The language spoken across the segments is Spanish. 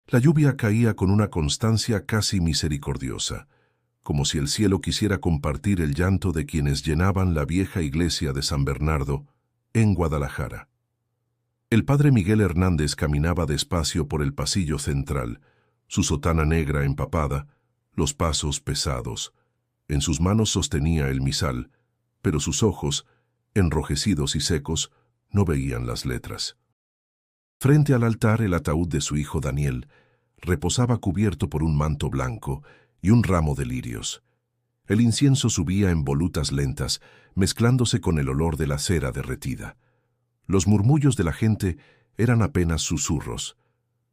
La lluvia caía con una constancia casi misericordiosa, como si el cielo quisiera compartir el llanto de quienes llenaban la vieja iglesia de San Bernardo en Guadalajara. El padre Miguel Hernández caminaba despacio por el pasillo central, su sotana negra empapada, los pasos pesados. En sus manos sostenía el misal, pero sus ojos, enrojecidos y secos, no veían las letras. Frente al altar, el ataúd de su hijo Daniel reposaba cubierto por un manto blanco y un ramo de lirios. El incienso subía en volutas lentas, mezclándose con el olor de la cera derretida. Los murmullos de la gente eran apenas susurros.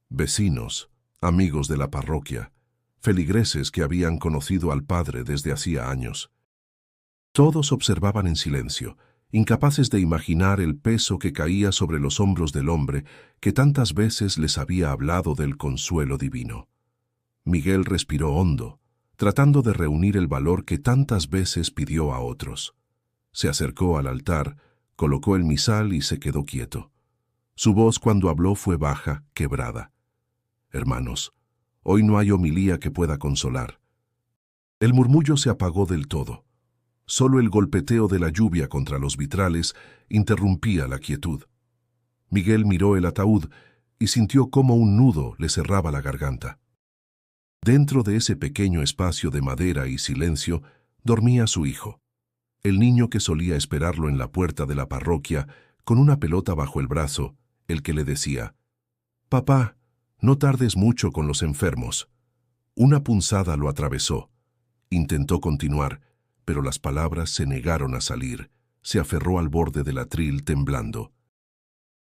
Vecinos, amigos de la parroquia, feligreses que habían conocido al padre desde hacía años. Todos observaban en silencio, incapaces de imaginar el peso que caía sobre los hombros del hombre que tantas veces les había hablado del consuelo divino. Miguel respiró hondo, tratando de reunir el valor que tantas veces pidió a otros. Se acercó al altar, colocó el misal y se quedó quieto. Su voz cuando habló fue baja, quebrada. Hermanos, hoy no hay homilía que pueda consolar. El murmullo se apagó del todo. Solo el golpeteo de la lluvia contra los vitrales interrumpía la quietud. Miguel miró el ataúd y sintió cómo un nudo le cerraba la garganta. Dentro de ese pequeño espacio de madera y silencio dormía su hijo, el niño que solía esperarlo en la puerta de la parroquia con una pelota bajo el brazo, el que le decía: «Papá, no tardes mucho con los enfermos». Una punzada lo atravesó. Intentó continuar, pero las palabras se negaron a salir. Se aferró al borde del atril temblando.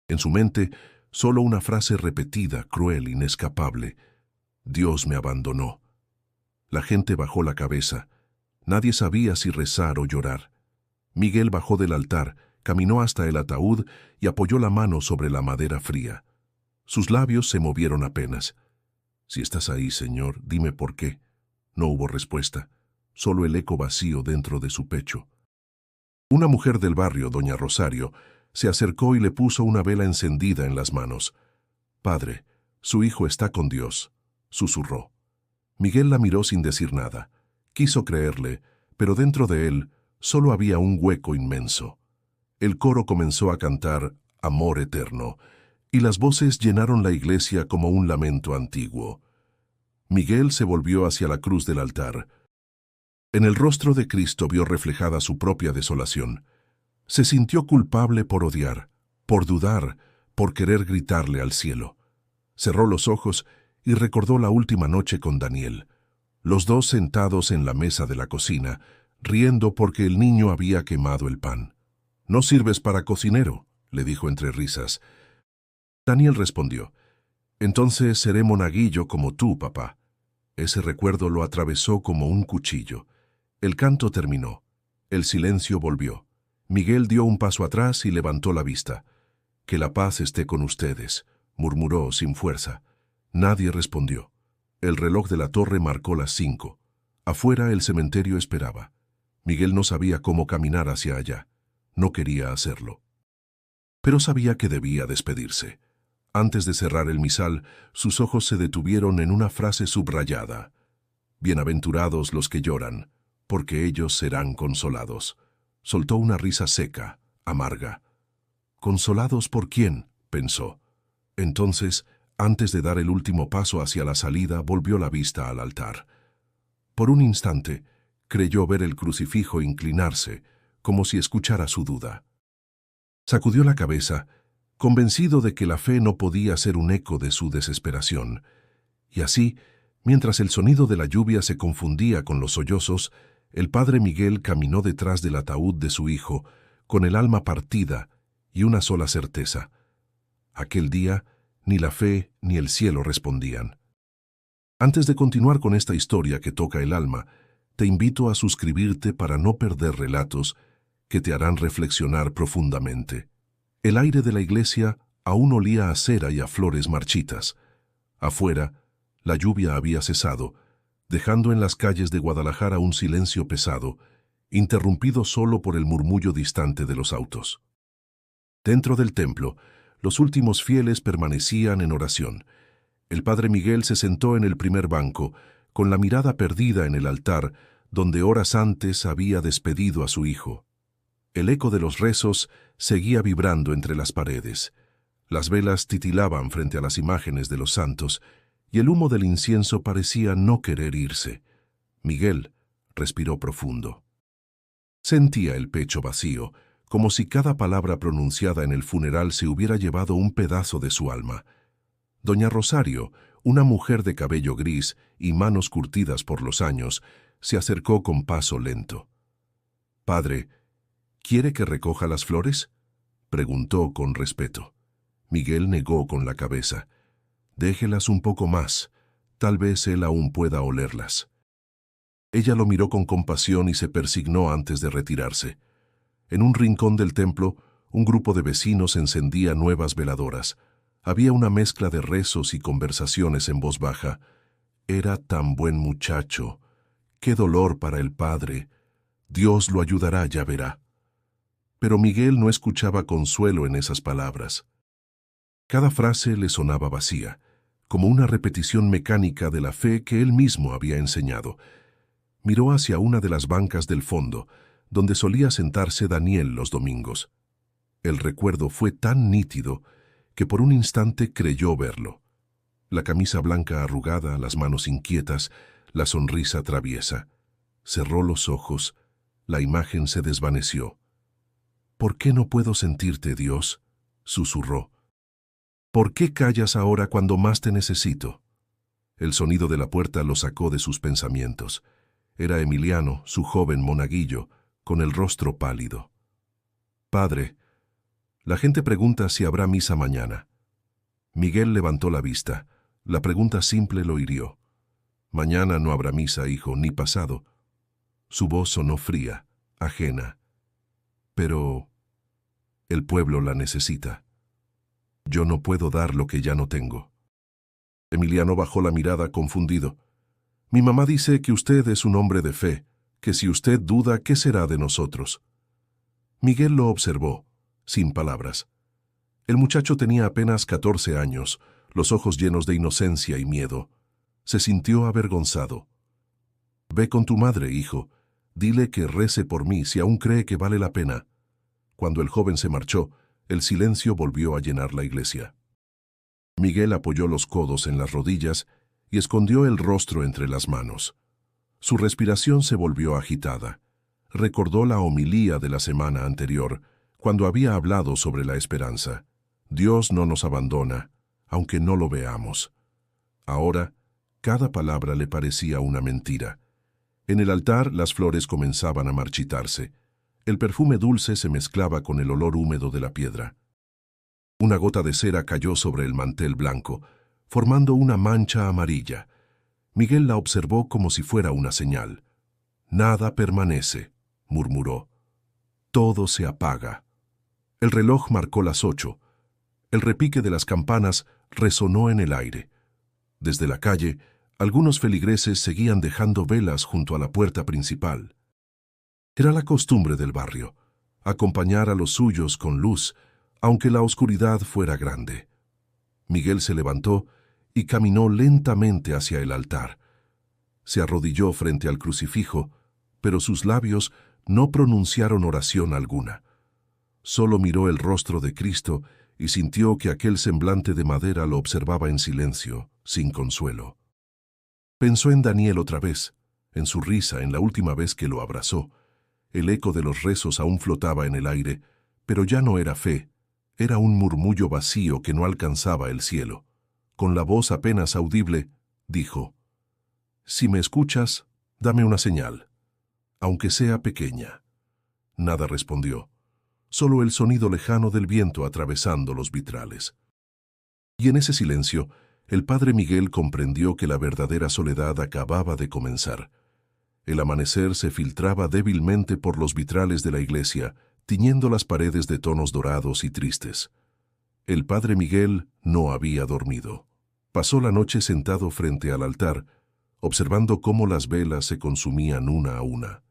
En su mente, solo una frase repetida, cruel, inescapable: «Dios me abandonó». La gente bajó la cabeza. Nadie sabía si rezar o llorar. Miguel bajó del altar, caminó hasta el ataúd y apoyó la mano sobre la madera fría. Sus labios se movieron apenas. «Si estás ahí, Señor, dime por qué». No hubo respuesta, solo el eco vacío dentro de su pecho. Una mujer del barrio, doña Rosario, se acercó y le puso una vela encendida en las manos. «Padre, su hijo está con Dios», susurró. Miguel la miró sin decir nada. Quiso creerle, pero dentro de él solo había un hueco inmenso. El coro comenzó a cantar «Amor eterno», y las voces llenaron la iglesia como un lamento antiguo. Miguel se volvió hacia la cruz del altar. En el rostro de Cristo vio reflejada su propia desolación. Se sintió culpable por odiar, por dudar, por querer gritarle al cielo. Cerró los ojos y recordó la última noche con Daniel, los dos sentados en la mesa de la cocina, riendo porque el niño había quemado el pan. «No sirves para cocinero», le dijo entre risas. Daniel respondió: «Entonces seré monaguillo como tú, papá». Ese recuerdo lo atravesó como un cuchillo. El canto terminó. El silencio volvió. Miguel dio un paso atrás y levantó la vista. «Que la paz esté con ustedes», murmuró sin fuerza. Nadie respondió. El reloj de la torre marcó las 5. Afuera el cementerio esperaba. Miguel no sabía cómo caminar hacia allá. No quería hacerlo. Pero sabía que debía despedirse. Antes de cerrar el misal, sus ojos se detuvieron en una frase subrayada: «Bienaventurados los que lloran, porque ellos serán consolados». Soltó una risa seca, amarga. «¿Consolados por quién?», pensó. Entonces, antes de dar el último paso hacia la salida, volvió la vista al altar. Por un instante, creyó ver el crucifijo inclinarse, como si escuchara su duda. Sacudió la cabeza, convencido de que la fe no podía ser un eco de su desesperación. Y así, mientras el sonido de la lluvia se confundía con los sollozos, el padre Miguel caminó detrás del ataúd de su hijo, con el alma partida y una sola certeza: aquel día ni la fe ni el cielo respondían. Antes de continuar con esta historia que toca el alma, te invito a suscribirte para no perder relatos que te harán reflexionar profundamente. El aire de la iglesia aún olía a cera y a flores marchitas. Afuera, la lluvia había cesado, dejando en las calles de Guadalajara un silencio pesado, interrumpido solo por el murmullo distante de los autos. Dentro del templo, los últimos fieles permanecían en oración. El padre Miguel se sentó en el primer banco, con la mirada perdida en el altar, donde horas antes había despedido a su hijo. El eco de los rezos seguía vibrando entre las paredes. Las velas titilaban frente a las imágenes de los santos, y el humo del incienso parecía no querer irse. Miguel respiró profundo. Sentía el pecho vacío, como si cada palabra pronunciada en el funeral se hubiera llevado un pedazo de su alma. Doña Rosario, una mujer de cabello gris y manos curtidas por los años, se acercó con paso lento. «Padre, ¿quiere que recoja las flores?», preguntó con respeto. Miguel negó con la cabeza. «Déjelas un poco más. Tal vez él aún pueda olerlas». Ella lo miró con compasión y se persignó antes de retirarse. En un rincón del templo, un grupo de vecinos encendía nuevas veladoras. Había una mezcla de rezos y conversaciones en voz baja. «Era tan buen muchacho. Qué dolor para el padre. Dios lo ayudará, ya verá». Pero Miguel no escuchaba consuelo en esas palabras. Cada frase le sonaba vacía, como una repetición mecánica de la fe que él mismo había enseñado. Miró hacia una de las bancas del fondo, donde solía sentarse Daniel los domingos. El recuerdo fue tan nítido que por un instante creyó verlo. La camisa blanca arrugada, las manos inquietas, la sonrisa traviesa. Cerró los ojos, la imagen se desvaneció. «¿Por qué no puedo sentirte, Dios?», susurró. «¿Por qué callas ahora cuando más te necesito?». El sonido de la puerta lo sacó de sus pensamientos. Era Emiliano, su joven monaguillo, con el rostro pálido. «Padre, la gente pregunta si habrá misa mañana». Miguel levantó la vista. La pregunta simple lo hirió. «Mañana no habrá misa, hijo, ni pasado». Su voz sonó fría, ajena. «Pero el pueblo la necesita. Yo no puedo dar lo que ya no tengo». Emiliano bajó la mirada confundido. «Mi mamá dice que usted es un hombre de fe, que si usted duda, ¿qué será de nosotros?». Miguel lo observó, sin palabras. El muchacho tenía apenas 14 años, los ojos llenos de inocencia y miedo. Se sintió avergonzado. «Ve con tu madre, hijo. Dile que rece por mí si aún cree que vale la pena». Cuando el joven se marchó, el silencio volvió a llenar la iglesia. Miguel apoyó los codos en las rodillas y escondió el rostro entre las manos. Su respiración se volvió agitada. Recordó la homilía de la semana anterior, cuando había hablado sobre la esperanza. Dios no nos abandona, aunque no lo veamos. Ahora, cada palabra le parecía una mentira. En el altar las flores comenzaban a marchitarse. El perfume dulce se mezclaba con el olor húmedo de la piedra. Una gota de cera cayó sobre el mantel blanco, formando una mancha amarilla. Miguel la observó como si fuera una señal. «Nada permanece», murmuró. «Todo se apaga». El reloj marcó las 8. El repique de las campanas resonó en el aire. Desde la calle, algunos feligreses seguían dejando velas junto a la puerta principal. Era la costumbre del barrio, acompañar a los suyos con luz, aunque la oscuridad fuera grande. Miguel se levantó y caminó lentamente hacia el altar. Se arrodilló frente al crucifijo, pero sus labios no pronunciaron oración alguna. Solo miró el rostro de Cristo y sintió que aquel semblante de madera lo observaba en silencio, sin consuelo. Pensó en Daniel otra vez, en su risa en la última vez que lo abrazó. El eco de los rezos aún flotaba en el aire, pero ya no era fe, era un murmullo vacío que no alcanzaba el cielo. Con la voz apenas audible, dijo: «Si me escuchas, dame una señal, aunque sea pequeña». Nada respondió, solo el sonido lejano del viento atravesando los vitrales. Y en ese silencio, el padre Miguel comprendió que la verdadera soledad acababa de comenzar. El amanecer se filtraba débilmente por los vitrales de la iglesia, tiñendo las paredes de tonos dorados y tristes. El padre Miguel no había dormido. Pasó la noche sentado frente al altar, observando cómo las velas se consumían una a una.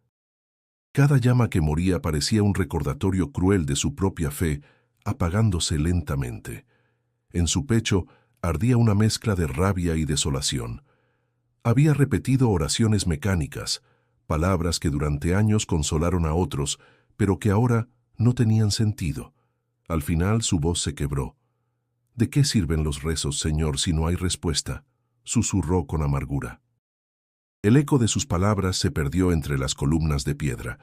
Cada llama que moría parecía un recordatorio cruel de su propia fe, apagándose lentamente. En su pecho ardía una mezcla de rabia y desolación. Había repetido oraciones mecánicas, palabras que durante años consolaron a otros, pero que ahora no tenían sentido. Al final su voz se quebró. «¿De qué sirven los rezos, Señor, si no hay respuesta?», susurró con amargura. El eco de sus palabras se perdió entre las columnas de piedra.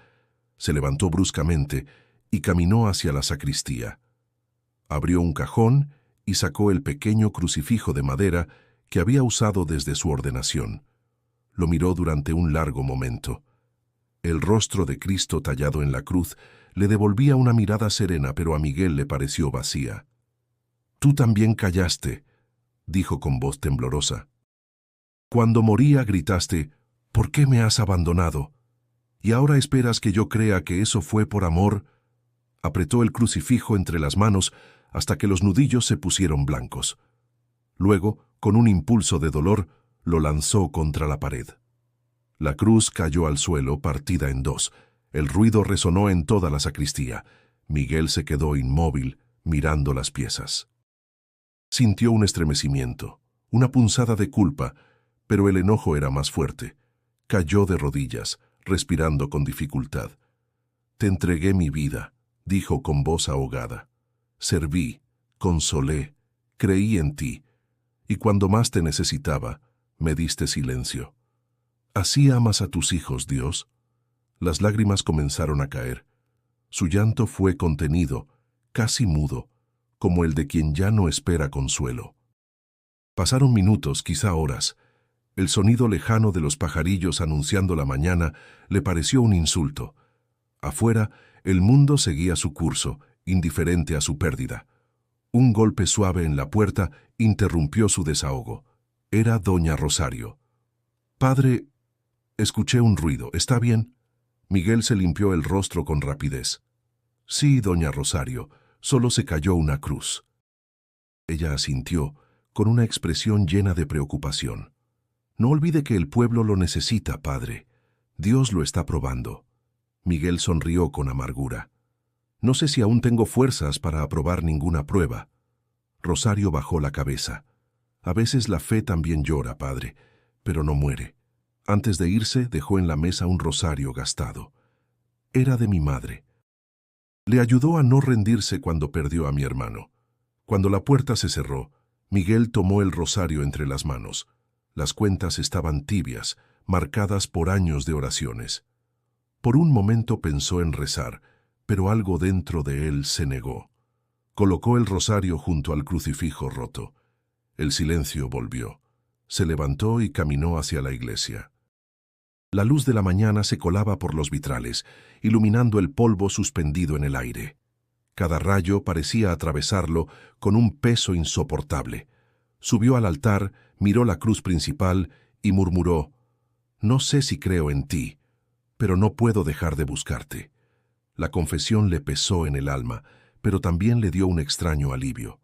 Se levantó bruscamente y caminó hacia la sacristía. Abrió un cajón y sacó el pequeño crucifijo de madera que había usado desde su ordenación. Lo miró durante un largo momento. El rostro de Cristo tallado en la cruz le devolvía una mirada serena, pero a Miguel le pareció vacía. «Tú también callaste», dijo con voz temblorosa. «Cuando moría gritaste, ¿por qué me has abandonado? ¿Y ahora esperas que yo crea que eso fue por amor?» Apretó el crucifijo entre las manos hasta que los nudillos se pusieron blancos. Luego, con un impulso de dolor, lo lanzó contra la pared. La cruz cayó al suelo, partida en dos. El ruido resonó en toda la sacristía. Miguel se quedó inmóvil, mirando las piezas. Sintió un estremecimiento, una punzada de culpa, pero el enojo era más fuerte. Cayó de rodillas, respirando con dificultad. «Te entregué mi vida», dijo con voz ahogada. «Serví, consolé, creí en ti, y cuando más te necesitaba, me diste silencio. ¿Así amas a tus hijos, Dios?». Las lágrimas comenzaron a caer. Su llanto fue contenido, casi mudo, como el de quien ya no espera consuelo. Pasaron minutos, quizá horas. El sonido lejano de los pajarillos anunciando la mañana le pareció un insulto. Afuera, el mundo seguía su curso, indiferente a su pérdida. Un golpe suave en la puerta interrumpió su desahogo. Era doña Rosario. «Padre, escuché un ruido. ¿Está bien?». Miguel se limpió el rostro con rapidez. «Sí, doña Rosario, solo se cayó una cruz». Ella asintió, con una expresión llena de preocupación. «No olvide que el pueblo lo necesita, padre. Dios lo está probando». Miguel sonrió con amargura. «No sé si aún tengo fuerzas para aprobar ninguna prueba». Rosario bajó la cabeza. «A veces la fe también llora, padre, pero no muere». Antes de irse, dejó en la mesa un rosario gastado. Era de mi madre. Le ayudó a no rendirse cuando perdió a mi hermano. Cuando la puerta se cerró, Miguel tomó el rosario entre las manos. Las cuentas estaban tibias, marcadas por años de oraciones. Por un momento pensó en rezar, pero algo dentro de él se negó. Colocó el rosario junto al crucifijo roto. El silencio volvió. Se levantó y caminó hacia la iglesia. La luz de la mañana se colaba por los vitrales, iluminando el polvo suspendido en el aire. Cada rayo parecía atravesarlo con un peso insoportable. Subió al altar, miró la cruz principal y murmuró: «No sé si creo en ti, pero no puedo dejar de buscarte». La confesión le pesó en el alma, pero también le dio un extraño alivio.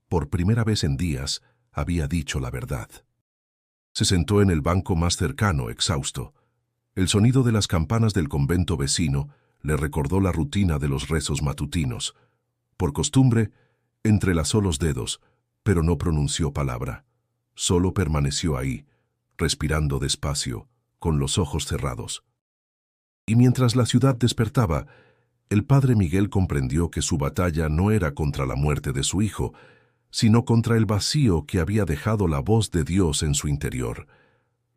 Por primera vez en días, había dicho la verdad. Se sentó en el banco más cercano, exhausto. El sonido de las campanas del convento vecino le recordó la rutina de los rezos matutinos. Por costumbre, entrelazó los dedos, pero no pronunció palabra. Solo permaneció ahí, respirando despacio, con los ojos cerrados. Y mientras la ciudad despertaba, el padre Miguel comprendió que su batalla no era contra la muerte de su hijo, sino contra el vacío que había dejado la voz de Dios en su interior.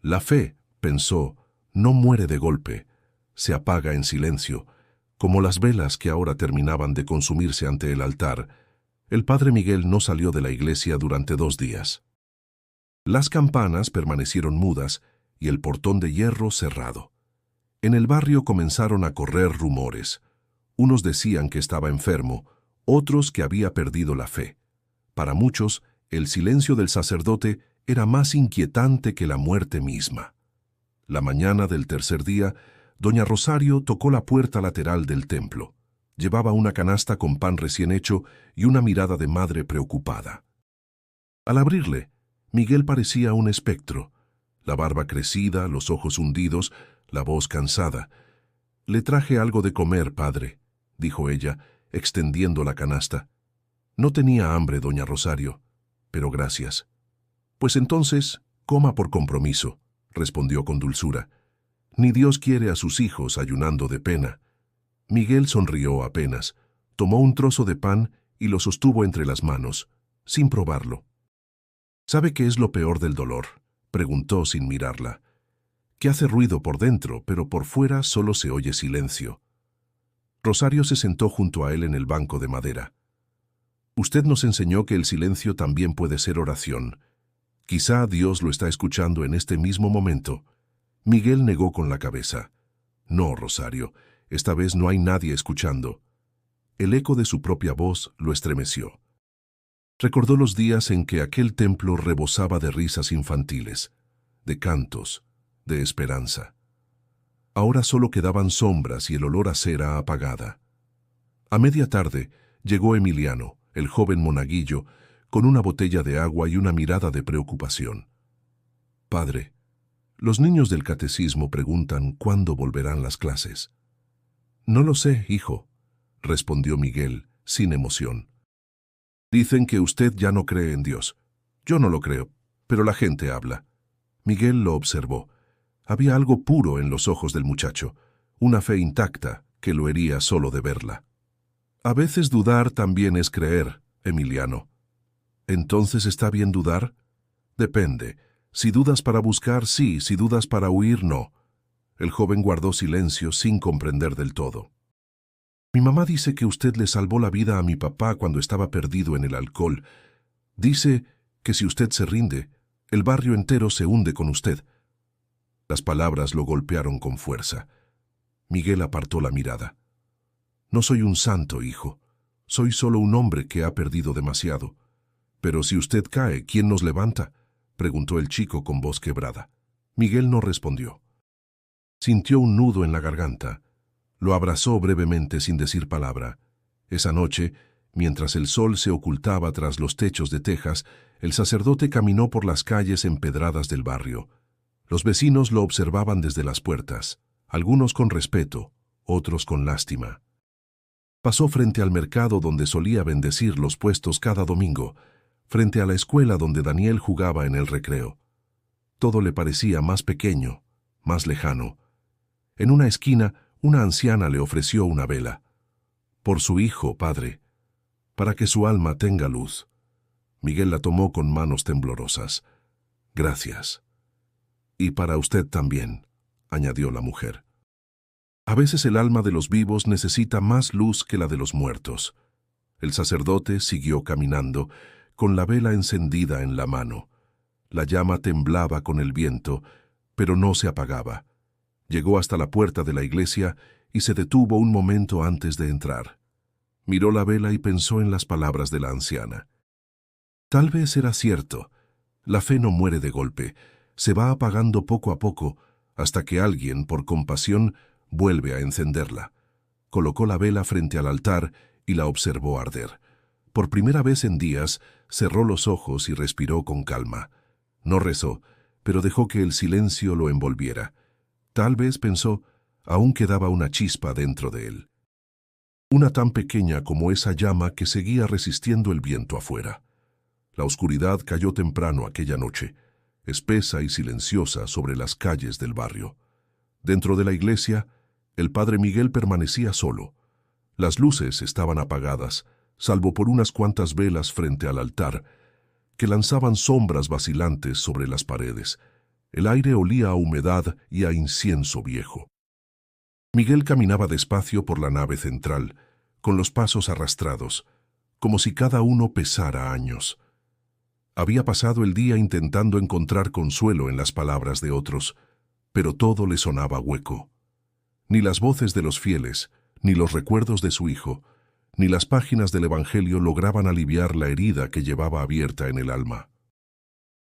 La fe, pensó, no muere de golpe, se apaga en silencio, como las velas que ahora terminaban de consumirse ante el altar. El padre Miguel no salió de la iglesia durante 2 días. Las campanas permanecieron mudas y el portón de hierro cerrado. En el barrio comenzaron a correr rumores. Unos decían que estaba enfermo, otros que había perdido la fe. Para muchos, el silencio del sacerdote era más inquietante que la muerte misma. La mañana del tercer día, doña Rosario tocó la puerta lateral del templo. Llevaba una canasta con pan recién hecho y una mirada de madre preocupada. Al abrirle, Miguel parecía un espectro. La barba crecida, los ojos hundidos, la voz cansada. «Le traje algo de comer, padre», dijo ella, extendiendo la canasta. «No tenía hambre, doña Rosario, pero gracias. Pues entonces, coma por compromiso, respondió con dulzura. Ni Dios quiere a sus hijos ayunando de pena. Miguel sonrió apenas, tomó un trozo de pan y lo sostuvo entre las manos, sin probarlo. ¿Sabe qué es lo peor del dolor?, preguntó sin mirarla. Que hace ruido por dentro, pero por fuera solo se oye silencio. Rosario se sentó junto a él en el banco de madera. Usted nos enseñó que el silencio también puede ser oración. Quizá Dios lo está escuchando en este mismo momento. Miguel negó con la cabeza. No, Rosario, esta vez no hay nadie escuchando. El eco de su propia voz lo estremeció. Recordó los días en que aquel templo rebosaba de risas infantiles, de cantos, de esperanza. Ahora solo quedaban sombras y el olor a cera apagada. A media tarde llegó Emiliano, el joven monaguillo, con una botella de agua y una mirada de preocupación. Padre, los niños del catecismo preguntan cuándo volverán las clases. No lo sé, hijo, respondió Miguel, sin emoción. Dicen que usted ya no cree en Dios. Yo no lo creo, pero la gente habla. Miguel lo observó. Había algo puro en los ojos del muchacho, una fe intacta que lo hería solo de verla. A veces dudar también es creer, Emiliano. ¿Entonces está bien dudar? Depende. Si dudas para buscar, sí; si dudas para huir, no. El joven guardó silencio sin comprender del todo. Mi mamá dice que usted le salvó la vida a mi papá cuando estaba perdido en el alcohol. Dice que si usted se rinde, el barrio entero se hunde con usted. Las palabras lo golpearon con fuerza. Miguel apartó la mirada. No soy un santo, hijo. Soy solo un hombre que ha perdido demasiado. Pero si usted cae, ¿quién nos levanta?, preguntó el chico con voz quebrada. Miguel no respondió. Sintió un nudo en la garganta. Lo abrazó brevemente sin decir palabra. Esa noche, mientras el sol se ocultaba tras los techos de tejas, el sacerdote caminó por las calles empedradas del barrio. Los vecinos lo observaban desde las puertas, algunos con respeto, otros con lástima. Pasó frente al mercado donde solía bendecir los puestos cada domingo, frente a la escuela donde Daniel jugaba en el recreo. Todo le parecía más pequeño, más lejano. En una esquina, una anciana le ofreció una vela. Por su hijo, padre, para que su alma tenga luz. Miguel la tomó con manos temblorosas. Gracias. Y para usted también, añadió la mujer. A veces el alma de los vivos necesita más luz que la de los muertos. El sacerdote siguió caminando, con la vela encendida en la mano. La llama temblaba con el viento, pero no se apagaba. Llegó hasta la puerta de la iglesia y se detuvo un momento antes de entrar. Miró la vela y pensó en las palabras de la anciana. Tal vez era cierto. La fe no muere de golpe, se va apagando poco a poco, hasta que alguien, por compasión, vuelve a encenderla. Colocó la vela frente al altar y la observó arder. Por primera vez en días, cerró los ojos y respiró con calma. No rezó, pero dejó que el silencio lo envolviera. Tal vez, pensó, aún quedaba una chispa dentro de él. Una tan pequeña como esa llama que seguía resistiendo el viento afuera. La oscuridad cayó temprano aquella noche, espesa y silenciosa sobre las calles del barrio. Dentro de la iglesia, el padre Miguel permanecía solo. Las luces estaban apagadas, salvo por unas cuantas velas frente al altar, que lanzaban sombras vacilantes sobre las paredes. El aire olía a humedad y a incienso viejo. Miguel caminaba despacio por la nave central, con los pasos arrastrados, como si cada uno pesara años. Había pasado el día intentando encontrar consuelo en las palabras de otros, pero todo le sonaba hueco. Ni las voces de los fieles, ni los recuerdos de su hijo, ni las páginas del Evangelio lograban aliviar la herida que llevaba abierta en el alma.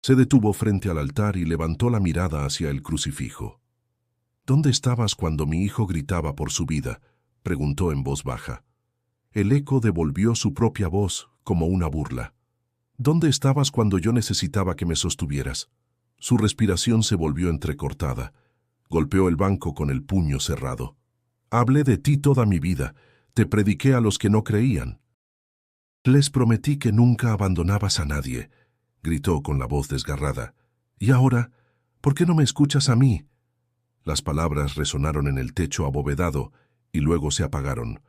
Se detuvo frente al altar y levantó la mirada hacia el crucifijo. ¿Dónde estabas cuando mi hijo gritaba por su vida?, preguntó en voz baja. El eco devolvió su propia voz como una burla. ¿Dónde estabas cuando yo necesitaba que me sostuvieras? Su respiración se volvió entrecortada. Golpeó el banco con el puño cerrado. Hablé de ti toda mi vida. Te prediqué a los que no creían. Les prometí que nunca abandonabas a nadie, gritó con la voz desgarrada. «¿Y ahora? ¿Por qué no me escuchas a mí?» Las palabras resonaron en el techo abovedado y luego se apagaron.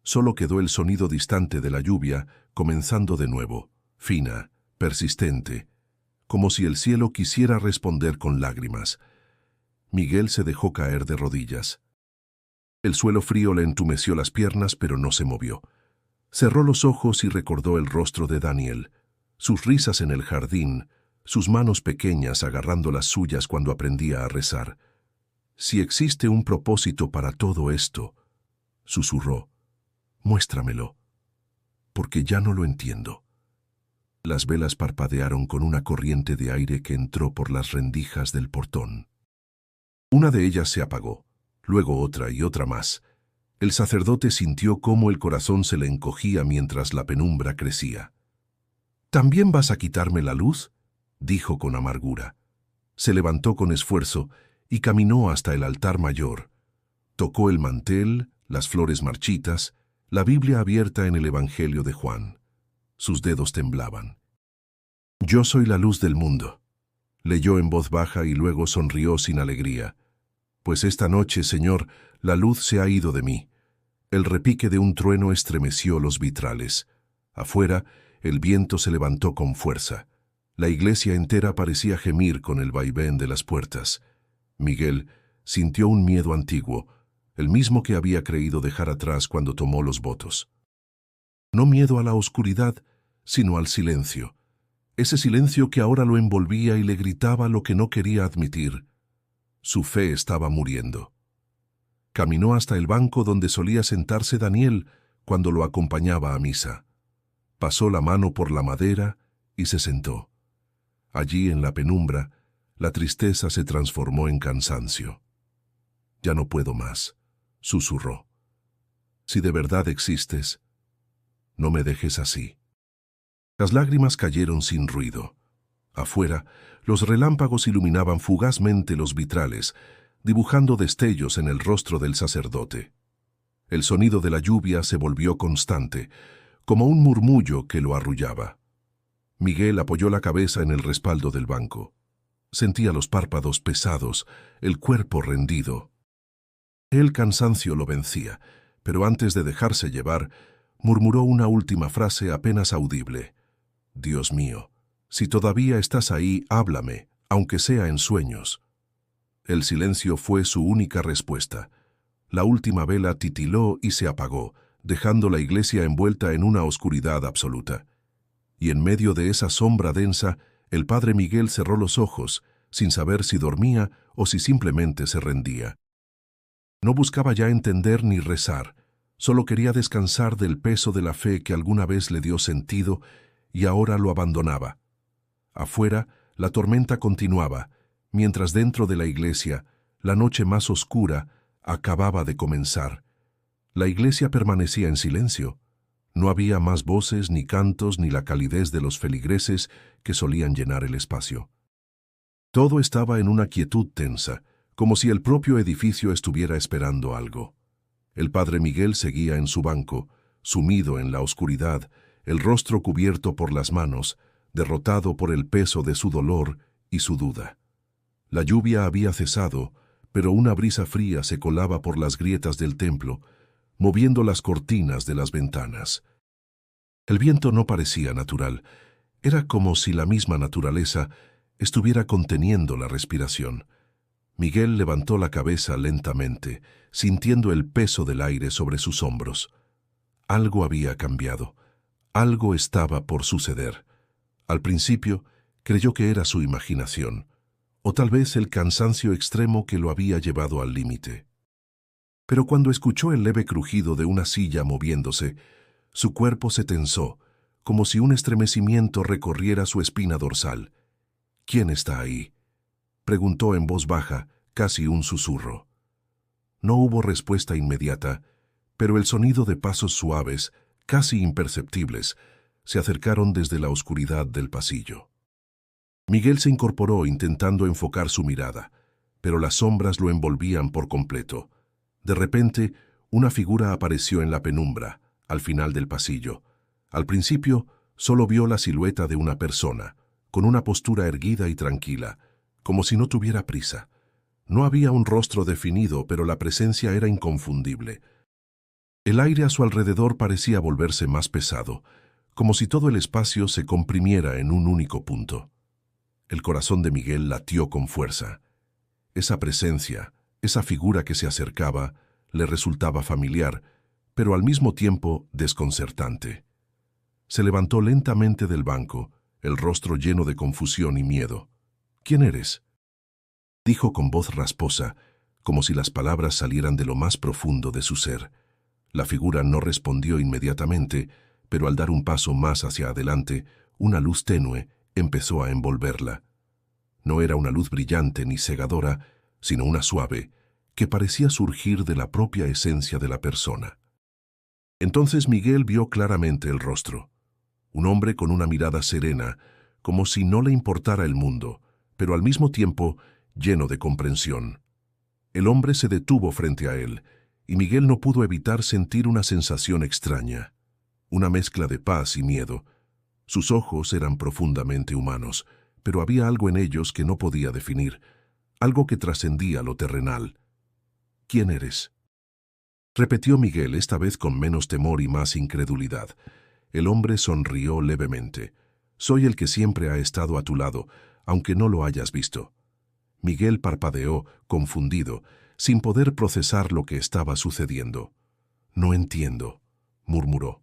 Solo quedó el sonido distante de la lluvia, comenzando de nuevo, fina, persistente, como si el cielo quisiera responder con lágrimas. Miguel se dejó caer de rodillas. El suelo frío le entumeció las piernas, pero no se movió. Cerró los ojos y recordó el rostro de Daniel, sus risas en el jardín, sus manos pequeñas agarrando las suyas cuando aprendía a rezar. «Si existe un propósito para todo esto», susurró, «muéstramelo, porque ya no lo entiendo». Las velas parpadearon con una corriente de aire que entró por las rendijas del portón. Una de ellas se apagó, luego otra y otra más. El sacerdote sintió cómo el corazón se le encogía mientras la penumbra crecía. «¿También vas a quitarme la luz?», dijo con amargura. Se levantó con esfuerzo y caminó hasta el altar mayor. Tocó el mantel, las flores marchitas, la Biblia abierta en el Evangelio de Juan. Sus dedos temblaban. «Yo soy la luz del mundo», leyó en voz baja y luego sonrió sin alegría. «Pues esta noche, Señor, la luz se ha ido de mí». El repique de un trueno estremeció los vitrales. Afuera, el viento se levantó con fuerza. La iglesia entera parecía gemir con el vaivén de las puertas. Miguel sintió un miedo antiguo, el mismo que había creído dejar atrás cuando tomó los votos. No miedo a la oscuridad, sino al silencio. Ese silencio que ahora lo envolvía y le gritaba lo que no quería admitir. Su fe estaba muriendo. Caminó hasta el banco donde solía sentarse Daniel cuando lo acompañaba a misa. Pasó la mano por la madera y se sentó. Allí, en la penumbra, la tristeza se transformó en cansancio. «Ya no puedo más», susurró. «Si de verdad existes, no me dejes así». Las lágrimas cayeron sin ruido. Afuera, los relámpagos iluminaban fugazmente los vitrales, dibujando destellos en el rostro del sacerdote. El sonido de la lluvia se volvió constante, como un murmullo que lo arrullaba. Miguel apoyó la cabeza en el respaldo del banco. Sentía los párpados pesados, el cuerpo rendido. El cansancio lo vencía, pero antes de dejarse llevar, murmuró una última frase apenas audible. «Dios mío, si todavía estás ahí, háblame, aunque sea en sueños». El silencio fue su única respuesta. La última vela titiló y se apagó, dejando la iglesia envuelta en una oscuridad absoluta. Y en medio de esa sombra densa, el padre Miguel cerró los ojos, sin saber si dormía o si simplemente se rendía. No buscaba ya entender ni rezar, solo quería descansar del peso de la fe que alguna vez le dio sentido y ahora lo abandonaba. Afuera, la tormenta continuaba, mientras dentro de la iglesia, la noche más oscura acababa de comenzar. La iglesia permanecía en silencio. No había más voces, ni cantos, ni la calidez de los feligreses que solían llenar el espacio. Todo estaba en una quietud tensa, como si el propio edificio estuviera esperando algo. El padre Miguel seguía en su banco, sumido en la oscuridad, el rostro cubierto por las manos, derrotado por el peso de su dolor y su duda. La lluvia había cesado, pero una brisa fría se colaba por las grietas del templo, moviendo las cortinas de las ventanas. El viento no parecía natural, era como si la misma naturaleza estuviera conteniendo la respiración. Miguel levantó la cabeza lentamente, sintiendo el peso del aire sobre sus hombros. Algo había cambiado, algo estaba por suceder. Al principio creyó que era su imaginación, o tal vez el cansancio extremo que lo había llevado al límite. Pero cuando escuchó el leve crujido de una silla moviéndose, su cuerpo se tensó, como si un estremecimiento recorriera su espina dorsal. «¿Quién está ahí?», preguntó en voz baja, casi un susurro. No hubo respuesta inmediata, pero el sonido de pasos suaves, casi imperceptibles, se acercaron desde la oscuridad del pasillo. Miguel se incorporó intentando enfocar su mirada, pero las sombras lo envolvían por completo. De repente, una figura apareció en la penumbra, al final del pasillo. Al principio, solo vio la silueta de una persona, con una postura erguida y tranquila, como si no tuviera prisa. No había un rostro definido, pero la presencia era inconfundible. El aire a su alrededor parecía volverse más pesado, como si todo el espacio se comprimiera en un único punto. El corazón de Miguel latió con fuerza. Esa presencia, esa figura que se acercaba, le resultaba familiar, pero al mismo tiempo desconcertante. Se levantó lentamente del banco, el rostro lleno de confusión y miedo. «¿Quién eres?», dijo con voz rasposa, como si las palabras salieran de lo más profundo de su ser. La figura no respondió inmediatamente, pero al dar un paso más hacia adelante, una luz tenue empezó a envolverla. No era una luz brillante ni cegadora, sino una suave, que parecía surgir de la propia esencia de la persona. Entonces Miguel vio claramente el rostro. Un hombre con una mirada serena, como si no le importara el mundo, pero al mismo tiempo lleno de comprensión. El hombre se detuvo frente a él, y Miguel no pudo evitar sentir una sensación extraña, una mezcla de paz y miedo. Sus ojos eran profundamente humanos, pero había algo en ellos que no podía definir, algo que trascendía lo terrenal. «¿Quién eres?», repitió Miguel, esta vez con menos temor y más incredulidad. El hombre sonrió levemente. «Soy el que siempre ha estado a tu lado, aunque no lo hayas visto». Miguel parpadeó, confundido, sin poder procesar lo que estaba sucediendo. «No entiendo», murmuró.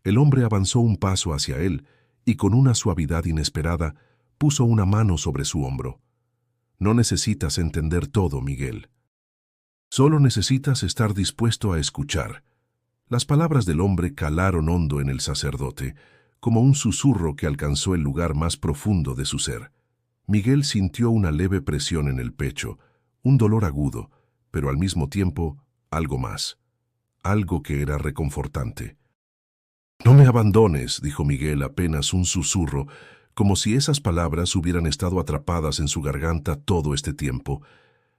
El hombre avanzó un paso hacia él y con una suavidad inesperada puso una mano sobre su hombro. «No necesitas entender todo, Miguel. Solo necesitas estar dispuesto a escuchar». Las palabras del hombre calaron hondo en el sacerdote, como un susurro que alcanzó el lugar más profundo de su ser. Miguel sintió una leve presión en el pecho, un dolor agudo, pero al mismo tiempo algo más, algo que era reconfortante. «No me abandones», dijo Miguel, apenas un susurro, como si esas palabras hubieran estado atrapadas en su garganta todo este tiempo.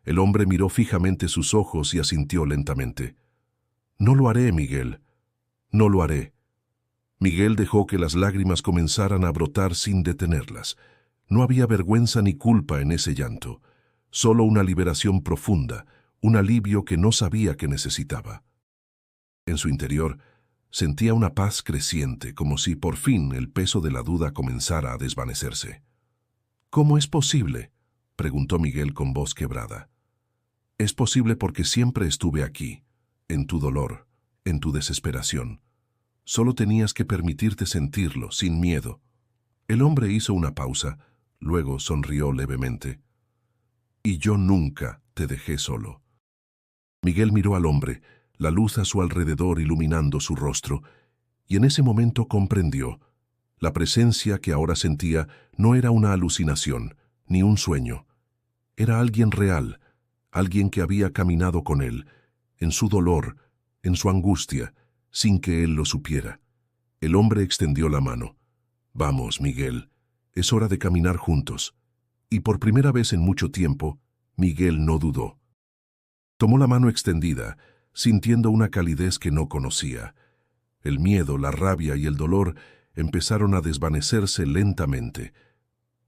El hombre miró fijamente sus ojos y asintió lentamente. «No lo haré, Miguel. No lo haré». Miguel dejó que las lágrimas comenzaran a brotar sin detenerlas. No había vergüenza ni culpa en ese llanto, solo una liberación profunda, un alivio que no sabía que necesitaba. En su interior sentía una paz creciente, como si por fin el peso de la duda comenzara a desvanecerse. «¿Cómo es posible?», preguntó Miguel con voz quebrada. «Es posible porque siempre estuve aquí, en tu dolor, en tu desesperación. Solo tenías que permitirte sentirlo, sin miedo». El hombre hizo una pausa, luego sonrió levemente. «Y yo nunca te dejé solo». Miguel miró al hombre, la luz a su alrededor iluminando su rostro, y en ese momento comprendió. La presencia que ahora sentía no era una alucinación, ni un sueño. Era alguien real, alguien que había caminado con él, en su dolor, en su angustia, sin que él lo supiera. El hombre extendió la mano. «Vamos, Miguel, es hora de caminar juntos». Y por primera vez en mucho tiempo, Miguel no dudó. Tomó la mano extendida, sintiendo una calidez que no conocía. El miedo, la rabia y el dolor empezaron a desvanecerse lentamente.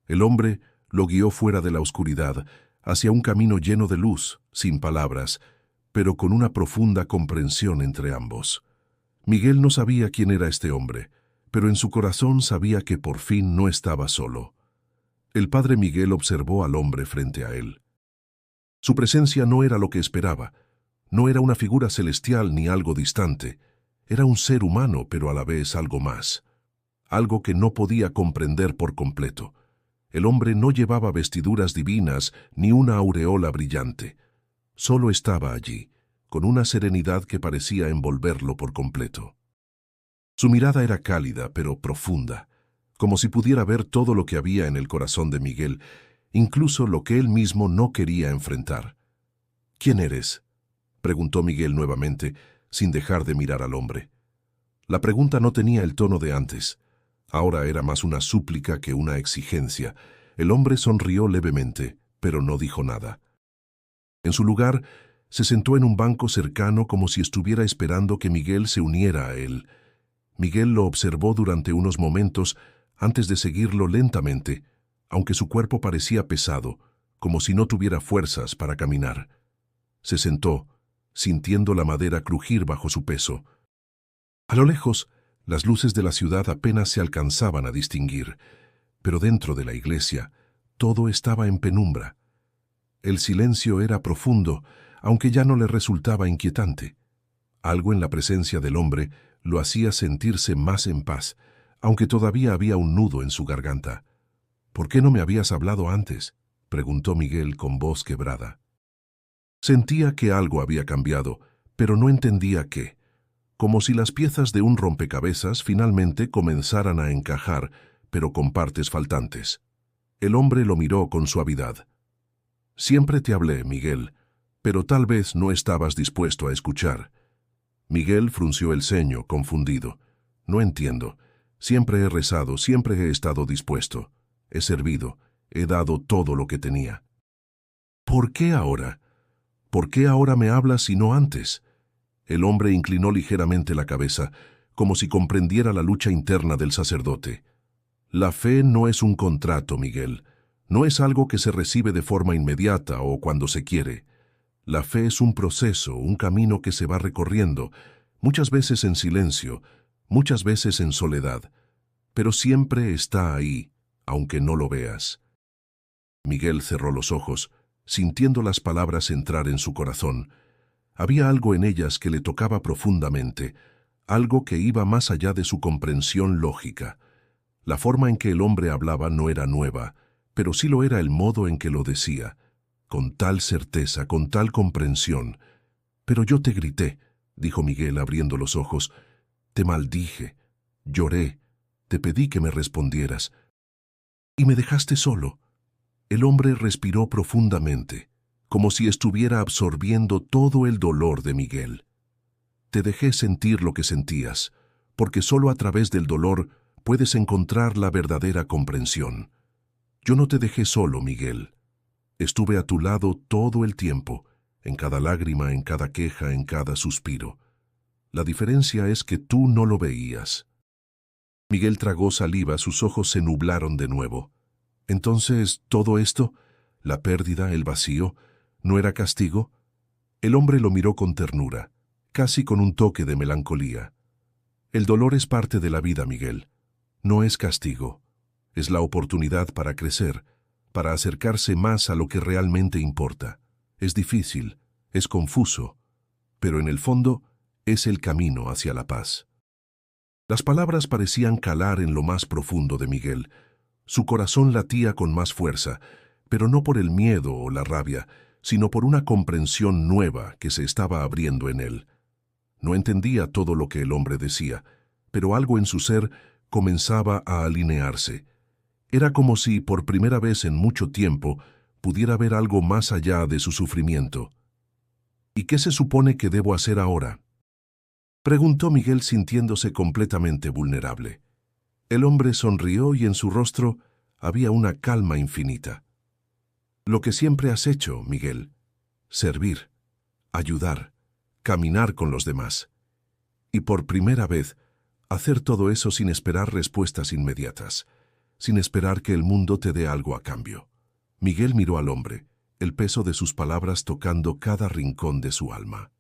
El hombre lo guió fuera de la oscuridad, hacia un camino lleno de luz, sin palabras, pero con una profunda comprensión entre ambos. Miguel no sabía quién era este hombre, pero en su corazón sabía que por fin no estaba solo. El padre Miguel observó al hombre frente a él. Su presencia no era lo que esperaba. No era una figura celestial ni algo distante. Era un ser humano, pero a la vez algo más. Algo que no podía comprender por completo. El hombre no llevaba vestiduras divinas ni una aureola brillante. Solo estaba allí, con una serenidad que parecía envolverlo por completo. Su mirada era cálida, pero profunda, como si pudiera ver todo lo que había en el corazón de Miguel, incluso lo que él mismo no quería enfrentar. «¿Quién eres?», preguntó Miguel nuevamente, sin dejar de mirar al hombre. La pregunta no tenía el tono de antes. Ahora era más una súplica que una exigencia. El hombre sonrió levemente, pero no dijo nada. En su lugar, se sentó en un banco cercano como si estuviera esperando que Miguel se uniera a él. Miguel lo observó durante unos momentos antes de seguirlo lentamente, aunque su cuerpo parecía pesado, como si no tuviera fuerzas para caminar. Se sentó, sintiendo la madera crujir bajo su peso. A lo lejos, las luces de la ciudad apenas se alcanzaban a distinguir, pero dentro de la iglesia, todo estaba en penumbra. El silencio era profundo, aunque ya no le resultaba inquietante. Algo en la presencia del hombre lo hacía sentirse más en paz, aunque todavía había un nudo en su garganta. «¿Por qué no me habías hablado antes?», preguntó Miguel con voz quebrada. Sentía que algo había cambiado, pero no entendía qué. Como si las piezas de un rompecabezas finalmente comenzaran a encajar, pero con partes faltantes. El hombre lo miró con suavidad. «Siempre te hablé, Miguel, pero tal vez no estabas dispuesto a escuchar». Miguel frunció el ceño, confundido. «No entiendo. Siempre he rezado, siempre he estado dispuesto. He servido, he dado todo lo que tenía». «¿Por qué ahora? ¿Por qué ahora me hablas y no antes?». El hombre inclinó ligeramente la cabeza, como si comprendiera la lucha interna del sacerdote. «La fe no es un contrato, Miguel. No es algo que se recibe de forma inmediata o cuando se quiere. La fe es un proceso, un camino que se va recorriendo, muchas veces en silencio, muchas veces en soledad, pero siempre está ahí, aunque no lo veas». Miguel cerró los ojos, sintiendo las palabras entrar en su corazón. Había algo en ellas que le tocaba profundamente, algo que iba más allá de su comprensión lógica. La forma en que el hombre hablaba no era nueva, pero sí lo era el modo en que lo decía, con tal certeza, con tal comprensión. «Pero yo te grité», dijo Miguel abriendo los ojos. «Te maldije, lloré, te pedí que me respondieras. Y me dejaste solo». El hombre respiró profundamente, como si estuviera absorbiendo todo el dolor de Miguel. «Te dejé sentir lo que sentías, porque solo a través del dolor puedes encontrar la verdadera comprensión. Yo no te dejé solo, Miguel. Estuve a tu lado todo el tiempo, en cada lágrima, en cada queja, en cada suspiro. La diferencia es que tú no lo veías». Miguel tragó saliva, sus ojos se nublaron de nuevo. «Entonces, ¿todo esto, la pérdida, el vacío, no era castigo?». El hombre lo miró con ternura, casi con un toque de melancolía. «El dolor es parte de la vida, Miguel. No es castigo. Es la oportunidad para crecer, para acercarse más a lo que realmente importa. Es difícil, es confuso, pero en el fondo es el camino hacia la paz». Las palabras parecían calar en lo más profundo de Miguel. Su corazón latía con más fuerza, pero no por el miedo o la rabia, sino por una comprensión nueva que se estaba abriendo en él. No entendía todo lo que el hombre decía, pero algo en su ser comenzaba a alinearse. Era como si, por primera vez en mucho tiempo, pudiera ver algo más allá de su sufrimiento. «¿Y qué se supone que debo hacer ahora?», preguntó Miguel sintiéndose completamente vulnerable. El hombre sonrió y en su rostro había una calma infinita. «Lo que siempre has hecho, Miguel. Servir, ayudar, caminar con los demás. Y por primera vez, hacer todo eso sin esperar respuestas inmediatas, sin esperar que el mundo te dé algo a cambio». Miguel miró al hombre, el peso de sus palabras tocando cada rincón de su alma.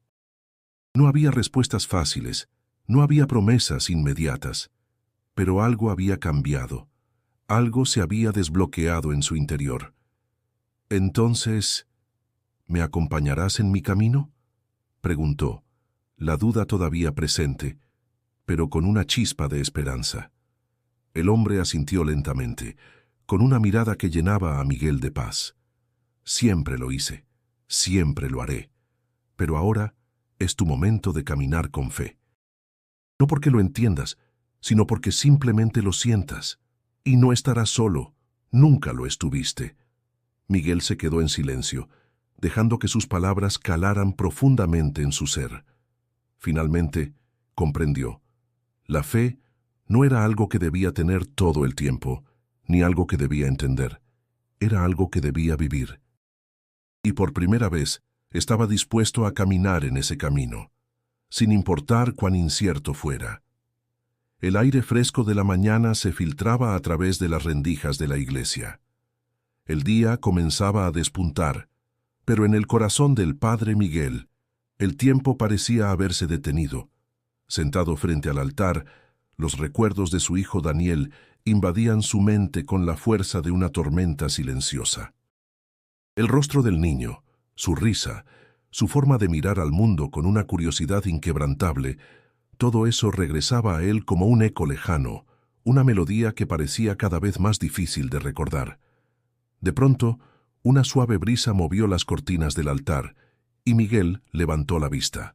No había respuestas fáciles, no había promesas inmediatas, pero algo había cambiado, algo se había desbloqueado en su interior. «Entonces, ¿me acompañarás en mi camino?», preguntó, la duda todavía presente, pero con una chispa de esperanza. El hombre asintió lentamente, con una mirada que llenaba a Miguel de paz. «Siempre lo hice, siempre lo haré, pero ahora es tu momento de caminar con fe. No porque lo entiendas, sino porque simplemente lo sientas. Y no estarás solo, nunca lo estuviste». Miguel se quedó en silencio, dejando que sus palabras calaran profundamente en su ser. Finalmente, comprendió. La fe no era algo que debía tener todo el tiempo, ni algo que debía entender. Era algo que debía vivir. Y por primera vez, estaba dispuesto a caminar en ese camino, sin importar cuán incierto fuera. El aire fresco de la mañana se filtraba a través de las rendijas de la iglesia. El día comenzaba a despuntar, pero en el corazón del padre Miguel, el tiempo parecía haberse detenido. Sentado frente al altar, los recuerdos de su hijo Daniel invadían su mente con la fuerza de una tormenta silenciosa. El rostro del niño, su risa, su forma de mirar al mundo con una curiosidad inquebrantable, todo eso regresaba a él como un eco lejano, una melodía que parecía cada vez más difícil de recordar. De pronto, una suave brisa movió las cortinas del altar, y Miguel levantó la vista.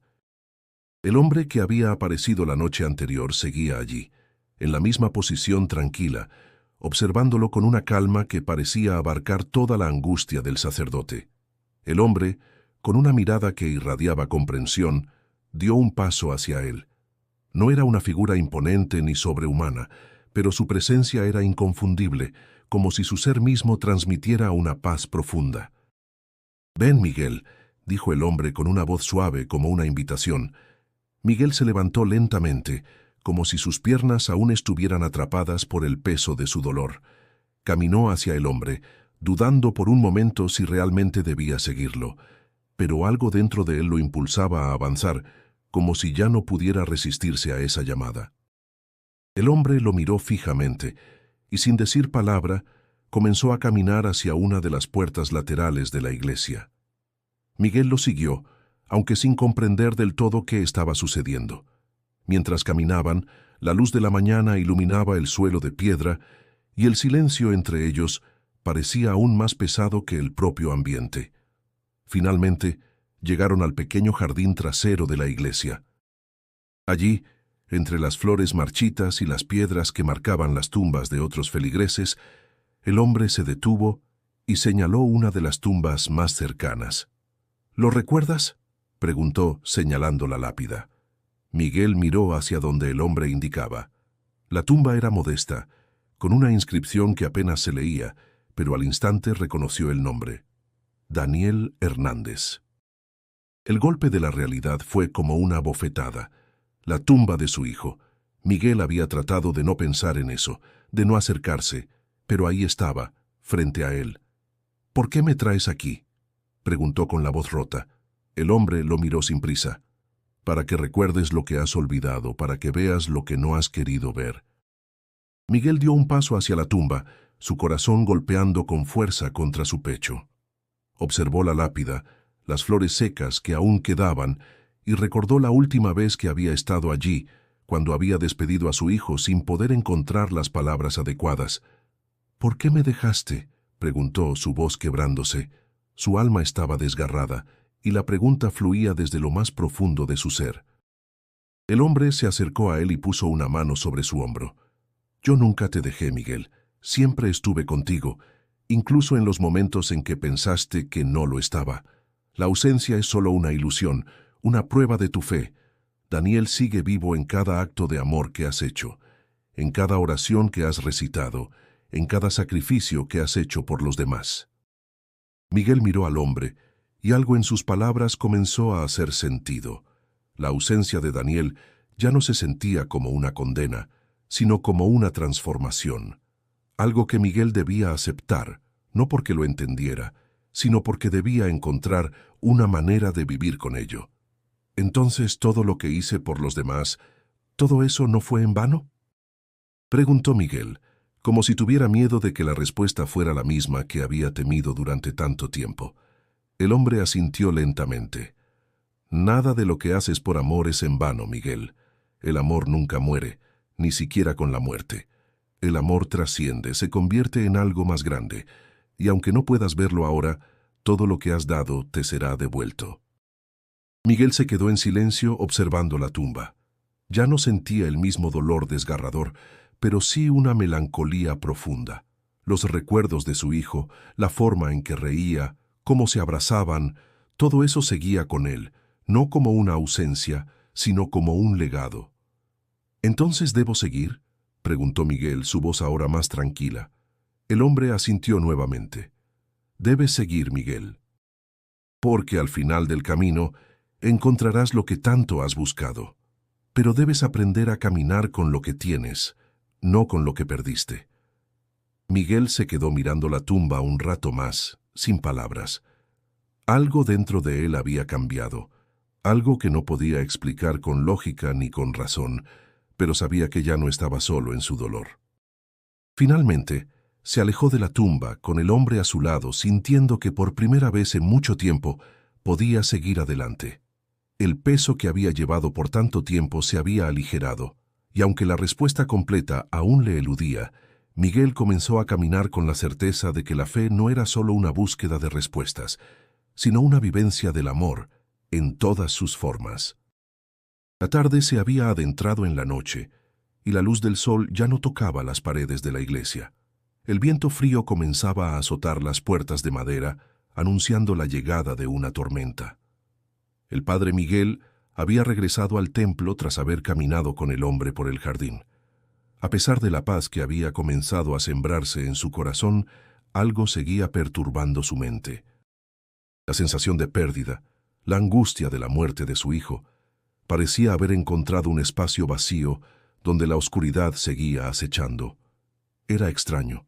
El hombre que había aparecido la noche anterior seguía allí, en la misma posición tranquila, observándolo con una calma que parecía abarcar toda la angustia del sacerdote. El hombre, con una mirada que irradiaba comprensión, dio un paso hacia él. No era una figura imponente ni sobrehumana, pero su presencia era inconfundible, como si su ser mismo transmitiera una paz profunda. «Ven, Miguel», dijo el hombre con una voz suave como una invitación. Miguel se levantó lentamente, como si sus piernas aún estuvieran atrapadas por el peso de su dolor. Caminó hacia el hombre, dudando por un momento si realmente debía seguirlo, pero algo dentro de él lo impulsaba a avanzar, como si ya no pudiera resistirse a esa llamada. El hombre lo miró fijamente, y sin decir palabra, comenzó a caminar hacia una de las puertas laterales de la iglesia. Miguel lo siguió, aunque sin comprender del todo qué estaba sucediendo. Mientras caminaban, la luz de la mañana iluminaba el suelo de piedra, y el silencio entre ellos parecía aún más pesado que el propio ambiente. Finalmente, llegaron al pequeño jardín trasero de la iglesia. Allí, entre las flores marchitas y las piedras que marcaban las tumbas de otros feligreses, el hombre se detuvo y señaló una de las tumbas más cercanas. «¿Lo recuerdas?», preguntó, señalando la lápida. Miguel miró hacia donde el hombre indicaba. La tumba era modesta, con una inscripción que apenas se leía, pero al instante reconoció el nombre: Daniel Hernández. El golpe de la realidad fue como una bofetada. La tumba de su hijo. Miguel había tratado de no pensar en eso, de no acercarse, pero ahí estaba, frente a él. «¿Por qué me traes aquí?», preguntó con la voz rota. El hombre lo miró sin prisa. «Para que recuerdes lo que has olvidado, para que veas lo que no has querido ver». Miguel dio un paso hacia la tumba, su corazón golpeando con fuerza contra su pecho. Observó la lápida, las flores secas que aún quedaban, y recordó la última vez que había estado allí, cuando había despedido a su hijo sin poder encontrar las palabras adecuadas. «¿Por qué me dejaste?», preguntó, su voz quebrándose. Su alma estaba desgarrada, y la pregunta fluía desde lo más profundo de su ser. El hombre se acercó a él y puso una mano sobre su hombro. «Yo nunca te dejé, Miguel. Siempre estuve contigo, incluso en los momentos en que pensaste que no lo estaba. La ausencia es solo una ilusión, una prueba de tu fe. Daniel sigue vivo en cada acto de amor que has hecho, en cada oración que has recitado, en cada sacrificio que has hecho por los demás». Miguel miró al hombre, y algo en sus palabras comenzó a hacer sentido. La ausencia de Daniel ya no se sentía como una condena, sino como una transformación. Algo que Miguel debía aceptar, no porque lo entendiera, sino porque debía encontrar una manera de vivir con ello. «¿Entonces todo lo que hice por los demás, todo eso no fue en vano?», preguntó Miguel, como si tuviera miedo de que la respuesta fuera la misma que había temido durante tanto tiempo. El hombre asintió lentamente. «Nada de lo que haces por amor es en vano, Miguel. El amor nunca muere, ni siquiera con la muerte. El amor trasciende, se convierte en algo más grande, y aunque no puedas verlo ahora, todo lo que has dado te será devuelto». Miguel se quedó en silencio observando la tumba. Ya no sentía el mismo dolor desgarrador, pero sí una melancolía profunda. Los recuerdos de su hijo, la forma en que reía, cómo se abrazaban, todo eso seguía con él, no como una ausencia, sino como un legado. «¿Entonces debo seguir?», preguntó Miguel, su voz ahora más tranquila. El hombre asintió nuevamente. «Debes seguir, Miguel. Porque al final del camino encontrarás lo que tanto has buscado. pero debes aprender a caminar con lo que tienes, no con lo que perdiste. Miguel se quedó mirando la tumba un rato más, sin palabras. Algo dentro de él había cambiado, algo que no podía explicar con lógica ni con razón, pero sabía que ya no estaba solo en su dolor. Finalmente, se alejó de la tumba con el hombre a su lado, sintiendo que por primera vez en mucho tiempo podía seguir adelante. El peso que había llevado por tanto tiempo se había aligerado, y aunque la respuesta completa aún le eludía, Miguel comenzó a caminar con la certeza de que la fe no era solo una búsqueda de respuestas, sino una vivencia del amor en todas sus formas. La tarde se había adentrado en la noche, y la luz del sol ya no tocaba las paredes de la iglesia. El viento frío comenzaba a azotar las puertas de madera, anunciando la llegada de una tormenta. El padre Miguel había regresado al templo tras haber caminado con el hombre por el jardín. A pesar de la paz que había comenzado a sembrarse en su corazón, algo seguía perturbando su mente. La sensación de pérdida, la angustia de la muerte de su hijo, parecía haber encontrado un espacio vacío donde la oscuridad seguía acechando. Era extraño.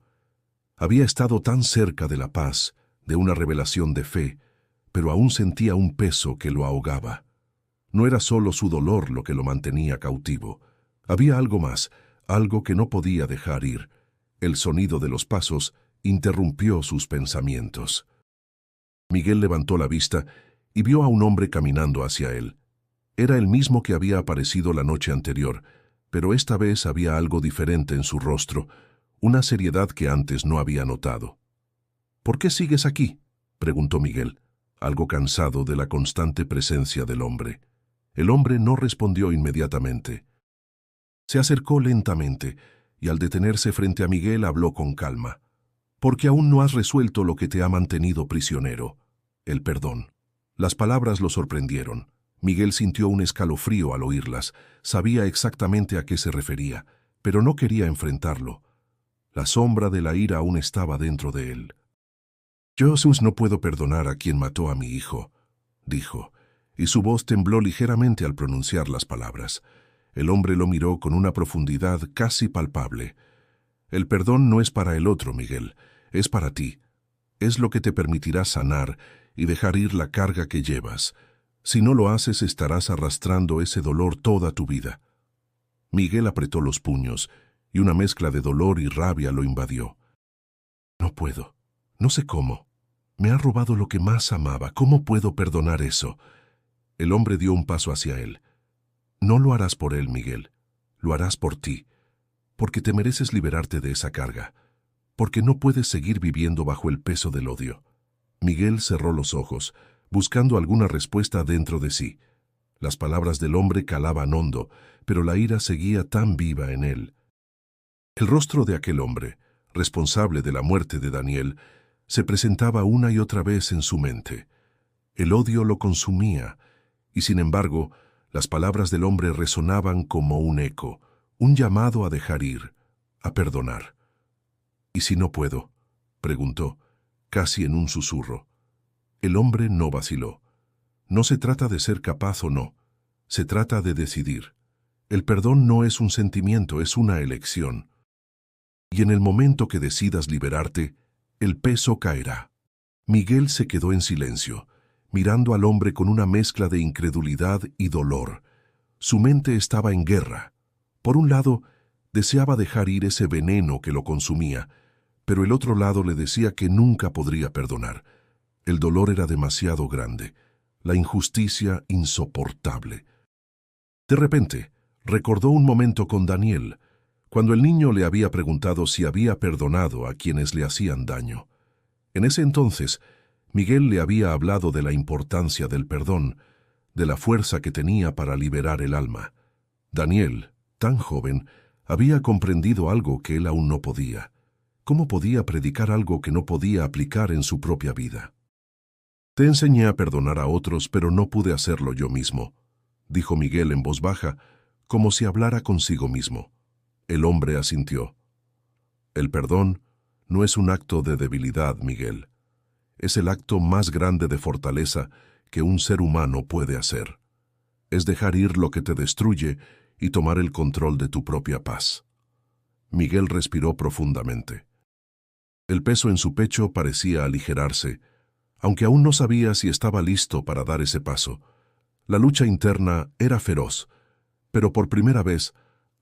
Había estado tan cerca de la paz, de una revelación de fe, pero aún sentía un peso que lo ahogaba. No era solo su dolor lo que lo mantenía cautivo. Había algo más, algo que no podía dejar ir. El sonido de los pasos interrumpió sus pensamientos. Miguel levantó la vista y vio a un hombre caminando hacia él. Era el mismo que había aparecido la noche anterior, pero esta vez había algo diferente en su rostro, una seriedad que antes no había notado. «¿Por qué sigues aquí?», preguntó Miguel, algo cansado de la constante presencia del hombre. El hombre no respondió inmediatamente. Se acercó lentamente y al detenerse frente a Miguel habló con calma. «Porque aún no has resuelto lo que te ha mantenido prisionero, el perdón». Las palabras lo sorprendieron. Miguel sintió un escalofrío al oírlas. Sabía exactamente a qué se refería, pero no quería enfrentarlo. La sombra de la ira aún estaba dentro de él. «Yo, Jesús, no puedo perdonar a quien mató a mi hijo», dijo, y su voz tembló ligeramente al pronunciar las palabras. El hombre lo miró con una profundidad casi palpable. «El perdón no es para el otro, Miguel, es para ti. Es lo que te permitirá sanar y dejar ir la carga que llevas. Si no lo haces, estarás arrastrando ese dolor toda tu vida». Miguel apretó los puños, y una mezcla de dolor y rabia lo invadió. «No puedo. No sé cómo. Me ha robado lo que más amaba. ¿Cómo puedo perdonar eso?». El hombre dio un paso hacia él. «No lo harás por él, Miguel. Lo harás por ti. Porque te mereces liberarte de esa carga. Porque no puedes seguir viviendo bajo el peso del odio». Miguel cerró los ojos, buscando alguna respuesta dentro de sí. Las palabras del hombre calaban hondo, pero la ira seguía tan viva en él. El rostro de aquel hombre, responsable de la muerte de Daniel, se presentaba una y otra vez en su mente. El odio lo consumía, y sin embargo, las palabras del hombre resonaban como un eco, un llamado a dejar ir, a perdonar. «¿Y si no puedo?», preguntó, casi en un susurro. El hombre no vaciló. No se trata de ser capaz o no, se trata de decidir. El perdón no es un sentimiento, es una elección. Y en el momento que decidas liberarte, el peso caerá. Miguel se quedó en silencio, mirando al hombre con una mezcla de incredulidad y dolor. Su mente estaba en guerra. Por un lado, deseaba dejar ir ese veneno que lo consumía, pero el otro lado le decía que nunca podría perdonar. El dolor era demasiado grande, la injusticia insoportable. De repente, recordó un momento con Daniel, cuando el niño le había preguntado si había perdonado a quienes le hacían daño. En ese entonces, Miguel le había hablado de la importancia del perdón, de la fuerza que tenía para liberar el alma. Daniel, tan joven, había comprendido algo que él aún no podía. ¿Cómo podía predicar algo que no podía aplicar en su propia vida? «Te enseñé a perdonar a otros, pero no pude hacerlo yo mismo», dijo Miguel en voz baja, como si hablara consigo mismo. El hombre asintió. «El perdón no es un acto de debilidad, Miguel. Es el acto más grande de fortaleza que un ser humano puede hacer. Es dejar ir lo que te destruye y tomar el control de tu propia paz. Miguel respiró profundamente. El peso en su pecho parecía aligerarse, aunque aún no sabía si estaba listo para dar ese paso. La lucha interna era feroz, pero por primera vez,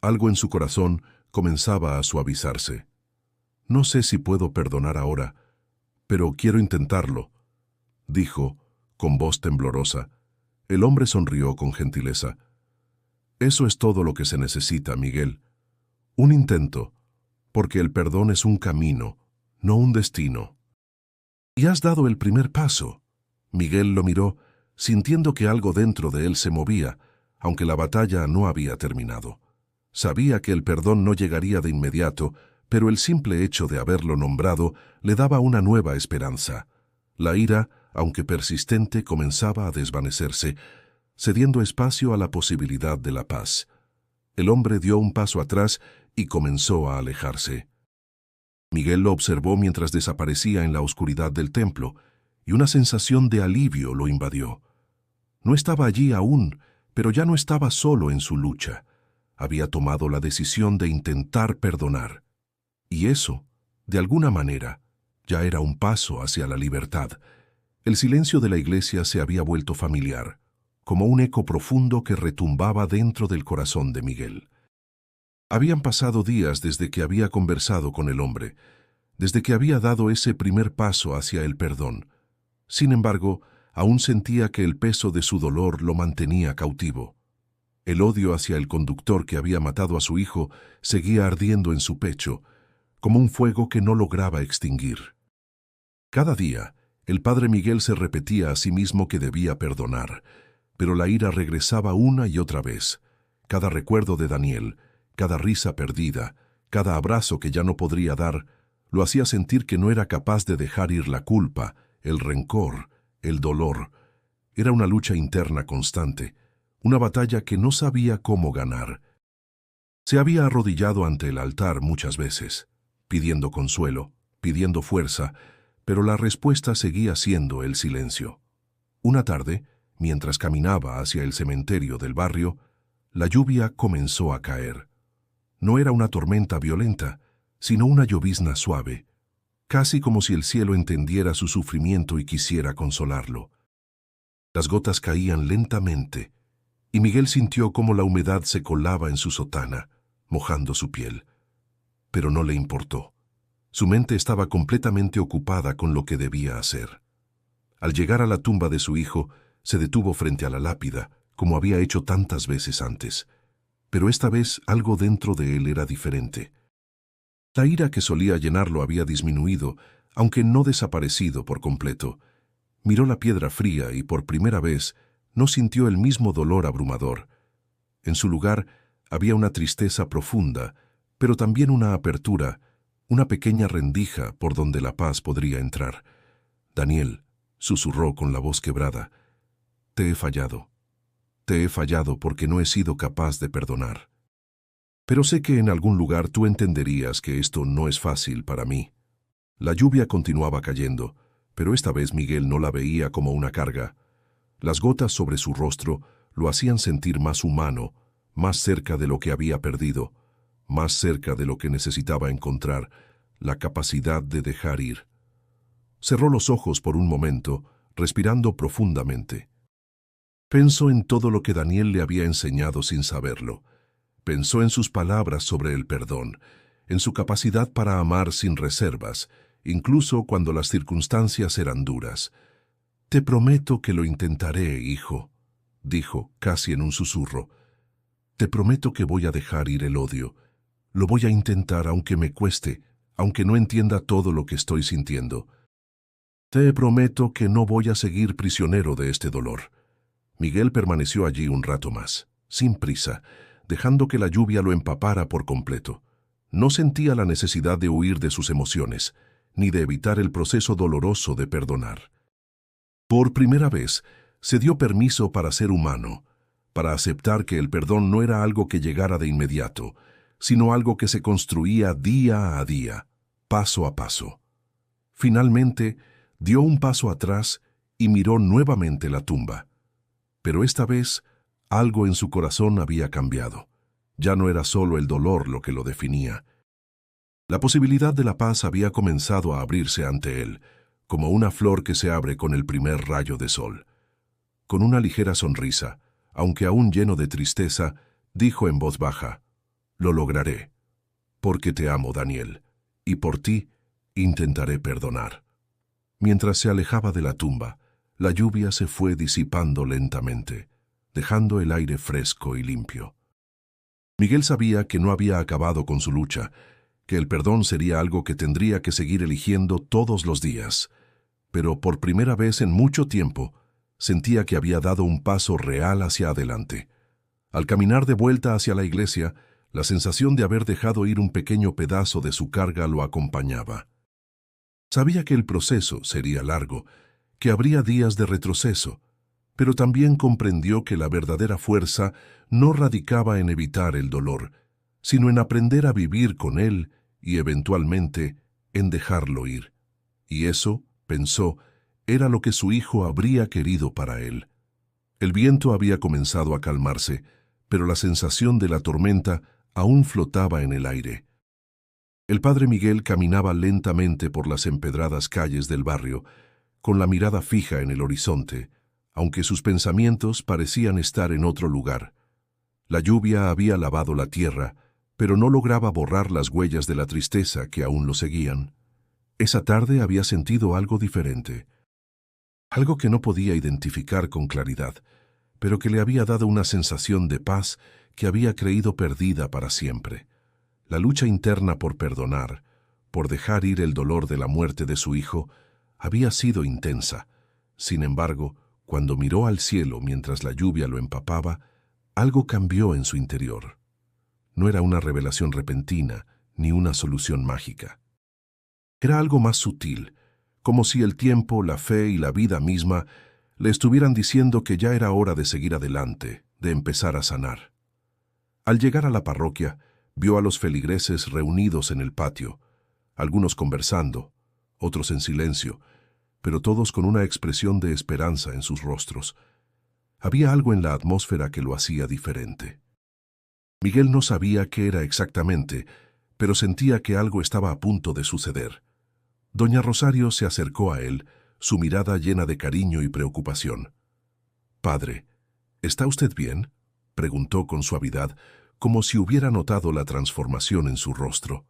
algo en su corazón comenzaba a suavizarse. No sé si puedo perdonar ahora, pero quiero intentarlo, dijo, con voz temblorosa. El hombre sonrió con gentileza. Eso es todo lo que se necesita, Miguel. Un intento, porque el perdón es un camino, no un destino. Y has dado el primer paso. Miguel lo miró, sintiendo que algo dentro de él se movía, aunque la batalla no había terminado. Sabía que el perdón no llegaría de inmediato, pero el simple hecho de haberlo nombrado le daba una nueva esperanza. La ira, aunque persistente, comenzaba a desvanecerse, cediendo espacio a la posibilidad de la paz. El hombre dio un paso atrás y comenzó a alejarse. Miguel lo observó mientras desaparecía en la oscuridad del templo, y una sensación de alivio lo invadió. No estaba allí aún, pero ya no estaba solo en su lucha. Había tomado la decisión de intentar perdonar. Y eso, de alguna manera, ya era un paso hacia la libertad. El silencio de la iglesia se había vuelto familiar, como un eco profundo que retumbaba dentro del corazón de Miguel. Habían pasado días desde que había conversado con el hombre, desde que había dado ese primer paso hacia el perdón. Sin embargo, aún sentía que el peso de su dolor lo mantenía cautivo. El odio hacia el conductor que había matado a su hijo seguía ardiendo en su pecho, como un fuego que no lograba extinguir. Cada día, el padre Miguel se repetía a sí mismo que debía perdonar, pero la ira regresaba una y otra vez. Cada recuerdo de Daniel, cada risa perdida, cada abrazo que ya no podría dar, lo hacía sentir que no era capaz de dejar ir la culpa, el rencor, el dolor. Era una lucha interna constante, una batalla que no sabía cómo ganar. Se había arrodillado ante el altar muchas veces, pidiendo consuelo, pidiendo fuerza, pero la respuesta seguía siendo el silencio. Una tarde, mientras caminaba hacia el cementerio del barrio, la lluvia comenzó a caer. No era una tormenta violenta, sino una llovizna suave, casi como si el cielo entendiera su sufrimiento y quisiera consolarlo. Las gotas caían lentamente, y Miguel sintió cómo la humedad se colaba en su sotana, mojando su piel. Pero no le importó. Su mente estaba completamente ocupada con lo que debía hacer. Al llegar a la tumba de su hijo, se detuvo frente a la lápida, como había hecho tantas veces antes. Pero esta vez algo dentro de él era diferente. La ira que solía llenarlo había disminuido, aunque no desaparecido por completo. Miró la piedra fría y por primera vez no sintió el mismo dolor abrumador. En su lugar había una tristeza profunda, pero también una apertura, una pequeña rendija por donde la paz podría entrar. Daniel, susurró con la voz quebrada, te he fallado. Te he fallado porque no he sido capaz de perdonar. Pero sé que en algún lugar tú entenderías que esto no es fácil para mí. La lluvia continuaba cayendo, pero esta vez Miguel no la veía como una carga. Las gotas sobre su rostro lo hacían sentir más humano, más cerca de lo que había perdido, más cerca de lo que necesitaba encontrar, la capacidad de dejar ir. Cerró los ojos por un momento, respirando profundamente. Pensó en todo lo que Daniel le había enseñado sin saberlo. Pensó en sus palabras sobre el perdón, en su capacidad para amar sin reservas, incluso cuando las circunstancias eran duras. Te prometo que lo intentaré, hijo, dijo, casi en un susurro. Te prometo que voy a dejar ir el odio. Lo voy a intentar aunque me cueste, aunque no entienda todo lo que estoy sintiendo. Te prometo que no voy a seguir prisionero de este dolor. Miguel permaneció allí un rato más, sin prisa, dejando que la lluvia lo empapara por completo. No sentía la necesidad de huir de sus emociones, ni de evitar el proceso doloroso de perdonar. Por primera vez, se dio permiso para ser humano, para aceptar que el perdón no era algo que llegara de inmediato, sino algo que se construía día a día, paso a paso. Finalmente, dio un paso atrás y miró nuevamente la tumba. Pero esta vez, algo en su corazón había cambiado. Ya no era solo el dolor lo que lo definía. La posibilidad de la paz había comenzado a abrirse ante él, como una flor que se abre con el primer rayo de sol. Con una ligera sonrisa, aunque aún lleno de tristeza, dijo en voz baja: «Lo lograré, porque te amo, Daniel, y por ti intentaré perdonar». Mientras se alejaba de la tumba, la lluvia se fue disipando lentamente, dejando el aire fresco y limpio. Miguel sabía que no había acabado con su lucha, que el perdón sería algo que tendría que seguir eligiendo todos los días, pero por primera vez en mucho tiempo sentía que había dado un paso real hacia adelante. Al caminar de vuelta hacia la iglesia, la sensación de haber dejado ir un pequeño pedazo de su carga lo acompañaba. Sabía que el proceso sería largo, que habría días de retroceso, pero también comprendió que la verdadera fuerza no radicaba en evitar el dolor, sino en aprender a vivir con él y, eventualmente, en dejarlo ir. Y eso, pensó, era lo que su hijo habría querido para él. El viento había comenzado a calmarse, pero la sensación de la tormenta aún flotaba en el aire. El padre Miguel caminaba lentamente por las empedradas calles del barrio, con la mirada fija en el horizonte, aunque sus pensamientos parecían estar en otro lugar. La lluvia había lavado la tierra, pero no lograba borrar las huellas de la tristeza que aún lo seguían. Esa tarde había sentido algo diferente, algo que no podía identificar con claridad, pero que le había dado una sensación de paz que había creído perdida para siempre. La lucha interna por perdonar, por dejar ir el dolor de la muerte de su hijo, había sido intensa. Sin embargo, cuando miró al cielo mientras la lluvia lo empapaba, algo cambió en su interior. No era una revelación repentina, ni una solución mágica. Era algo más sutil, como si el tiempo, la fe y la vida misma le estuvieran diciendo que ya era hora de seguir adelante, de empezar a sanar. Al llegar a la parroquia, vio a los feligreses reunidos en el patio, algunos conversando, otros en silencio, pero todos con una expresión de esperanza en sus rostros. Había algo en la atmósfera que lo hacía diferente. Miguel no sabía qué era exactamente, pero sentía que algo estaba a punto de suceder. Doña Rosario se acercó a él, su mirada llena de cariño y preocupación. «Padre, ¿está usted bien?», preguntó con suavidad, como si hubiera notado la transformación en su rostro.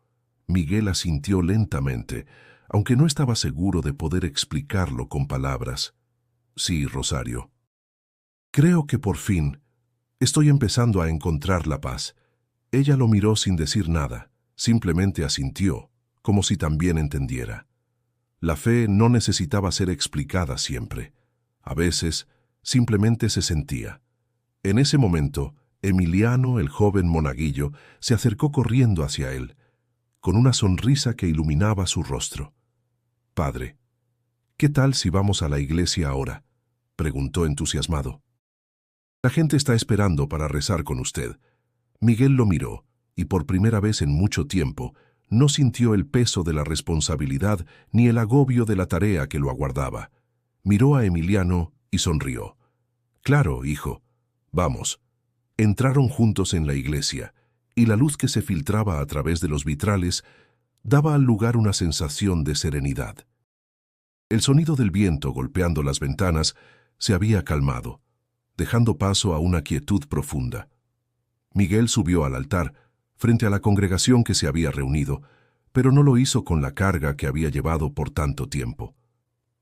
Miguel asintió lentamente, aunque no estaba seguro de poder explicarlo con palabras. «Sí, Rosario. Creo que por fin estoy empezando a encontrar la paz». Ella lo miró sin decir nada, simplemente asintió, como si también entendiera. La fe no necesitaba ser explicada siempre. A veces, simplemente se sentía. En ese momento, Emiliano, el joven monaguillo, se acercó corriendo hacia él, con una sonrisa que iluminaba su rostro. «Padre, ¿qué tal si vamos a la iglesia ahora?», preguntó entusiasmado. «La gente está esperando para rezar con usted». Miguel lo miró, y por primera vez en mucho tiempo, no sintió el peso de la responsabilidad ni el agobio de la tarea que lo aguardaba. Miró a Emiliano y sonrió. «Claro, hijo. Vamos». Entraron juntos en la iglesia, y la luz que se filtraba a través de los vitrales daba al lugar una sensación de serenidad. El sonido del viento golpeando las ventanas se había calmado, dejando paso a una quietud profunda. Miguel subió al altar, frente a la congregación que se había reunido, pero no lo hizo con la carga que había llevado por tanto tiempo.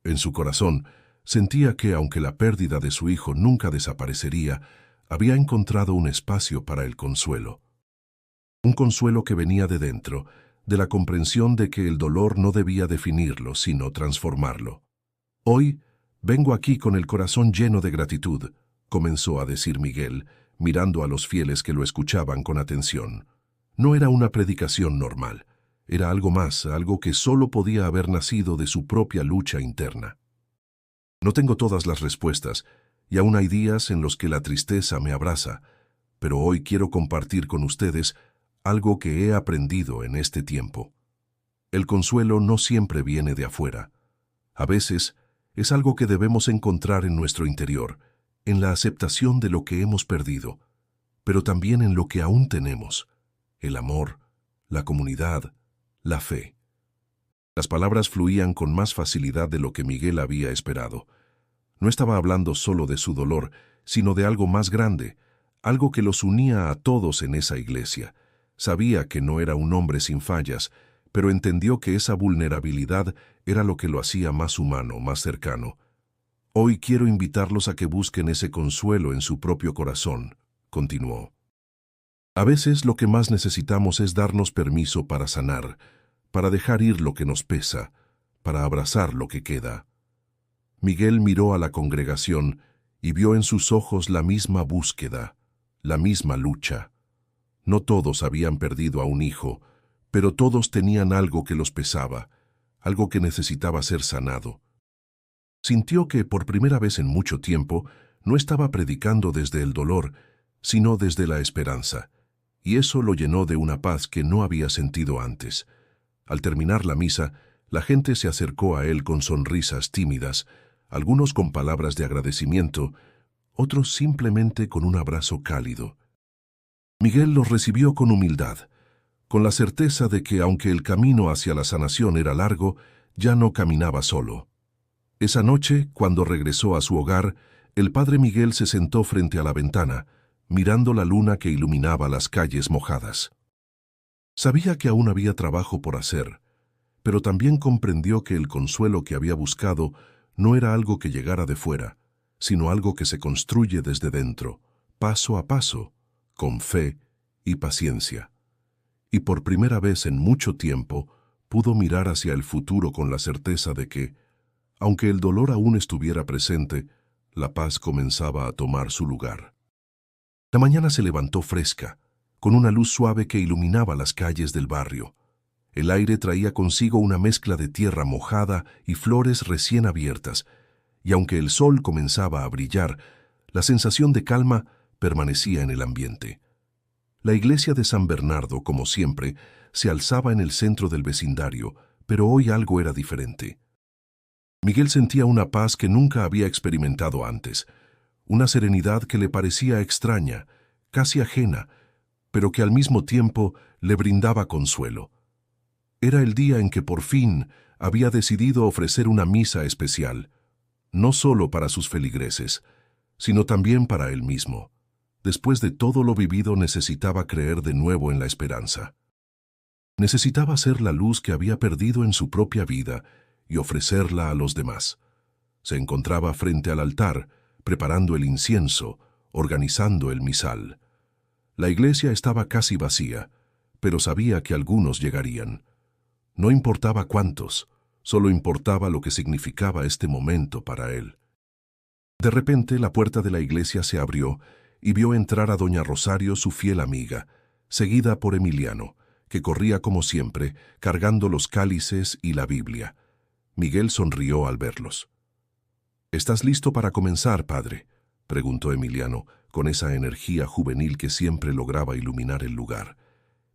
En su corazón, sentía que, aunque la pérdida de su hijo nunca desaparecería, había encontrado un espacio para el consuelo. Un consuelo que venía de dentro, de la comprensión de que el dolor no debía definirlo, sino transformarlo. «Hoy vengo aquí con el corazón lleno de gratitud», comenzó a decir Miguel, mirando a los fieles que lo escuchaban con atención. No era una predicación normal, era algo más, algo que solo podía haber nacido de su propia lucha interna. «No tengo todas las respuestas, y aún hay días en los que la tristeza me abraza, pero hoy quiero compartir con ustedes algo que he aprendido en este tiempo. El consuelo no siempre viene de afuera. A veces es algo que debemos encontrar en nuestro interior, en la aceptación de lo que hemos perdido. pero también en lo que aún tenemos: el amor, la comunidad, la fe. Las palabras fluían con más facilidad de lo que Miguel había esperado. No estaba hablando solo de su dolor, sino de algo más grande, algo que los unía a todos en esa iglesia. Sabía que no era un hombre sin fallas, pero entendió que esa vulnerabilidad era lo que lo hacía más humano, más cercano. Hoy quiero invitarlos a que busquen ese consuelo en su propio corazón, continuó. A veces lo que más necesitamos es darnos permiso para sanar, para dejar ir lo que nos pesa, para abrazar lo que queda. Miguel miró a la congregación y vio en sus ojos la misma búsqueda, la misma lucha. No todos habían perdido a un hijo, pero todos tenían algo que los pesaba, algo que necesitaba ser sanado. Sintió que, por primera vez en mucho tiempo, no estaba predicando desde el dolor, sino desde la esperanza, y eso lo llenó de una paz que no había sentido antes. Al terminar la misa, la gente se acercó a él con sonrisas tímidas, algunos con palabras de agradecimiento, otros simplemente con un abrazo cálido. Miguel los recibió con humildad, con la certeza de que, aunque el camino hacia la sanación era largo, ya no caminaba solo. Esa noche, cuando regresó a su hogar, el padre Miguel se sentó frente a la ventana, mirando la luna que iluminaba las calles mojadas. Sabía que aún había trabajo por hacer, pero también comprendió que el consuelo que había buscado no era algo que llegara de fuera, sino algo que se construye desde dentro, paso a paso, con fe y paciencia. Y por primera vez en mucho tiempo pudo mirar hacia el futuro con la certeza de que, aunque el dolor aún estuviera presente, la paz comenzaba a tomar su lugar. La mañana se levantó fresca, con una luz suave que iluminaba las calles del barrio. El aire traía consigo una mezcla de tierra mojada y flores recién abiertas, y aunque el sol comenzaba a brillar, la sensación de calma permanecía en el ambiente. La iglesia de San Bernardo, como siempre, se alzaba en el centro del vecindario, pero hoy algo era diferente. Miguel sentía una paz que nunca había experimentado antes, una serenidad que le parecía extraña, casi ajena, pero que al mismo tiempo le brindaba consuelo. Era el día en que por fin había decidido ofrecer una misa especial, no solo para sus feligreses, sino también para él mismo. Después de todo lo vivido, necesitaba creer de nuevo en la esperanza. Necesitaba ser la luz que había perdido en su propia vida y ofrecerla a los demás. Se encontraba frente al altar, preparando el incienso, organizando el misal. La iglesia estaba casi vacía, pero sabía que algunos llegarían. No importaba cuántos, solo importaba lo que significaba este momento para él. De repente, la puerta de la iglesia se abrió y vio entrar a doña Rosario, su fiel amiga, seguida por Emiliano, que corría como siempre, cargando los cálices y la Biblia. Miguel sonrió al verlos. «¿Estás listo para comenzar, padre?», preguntó Emiliano, con esa energía juvenil que siempre lograba iluminar el lugar.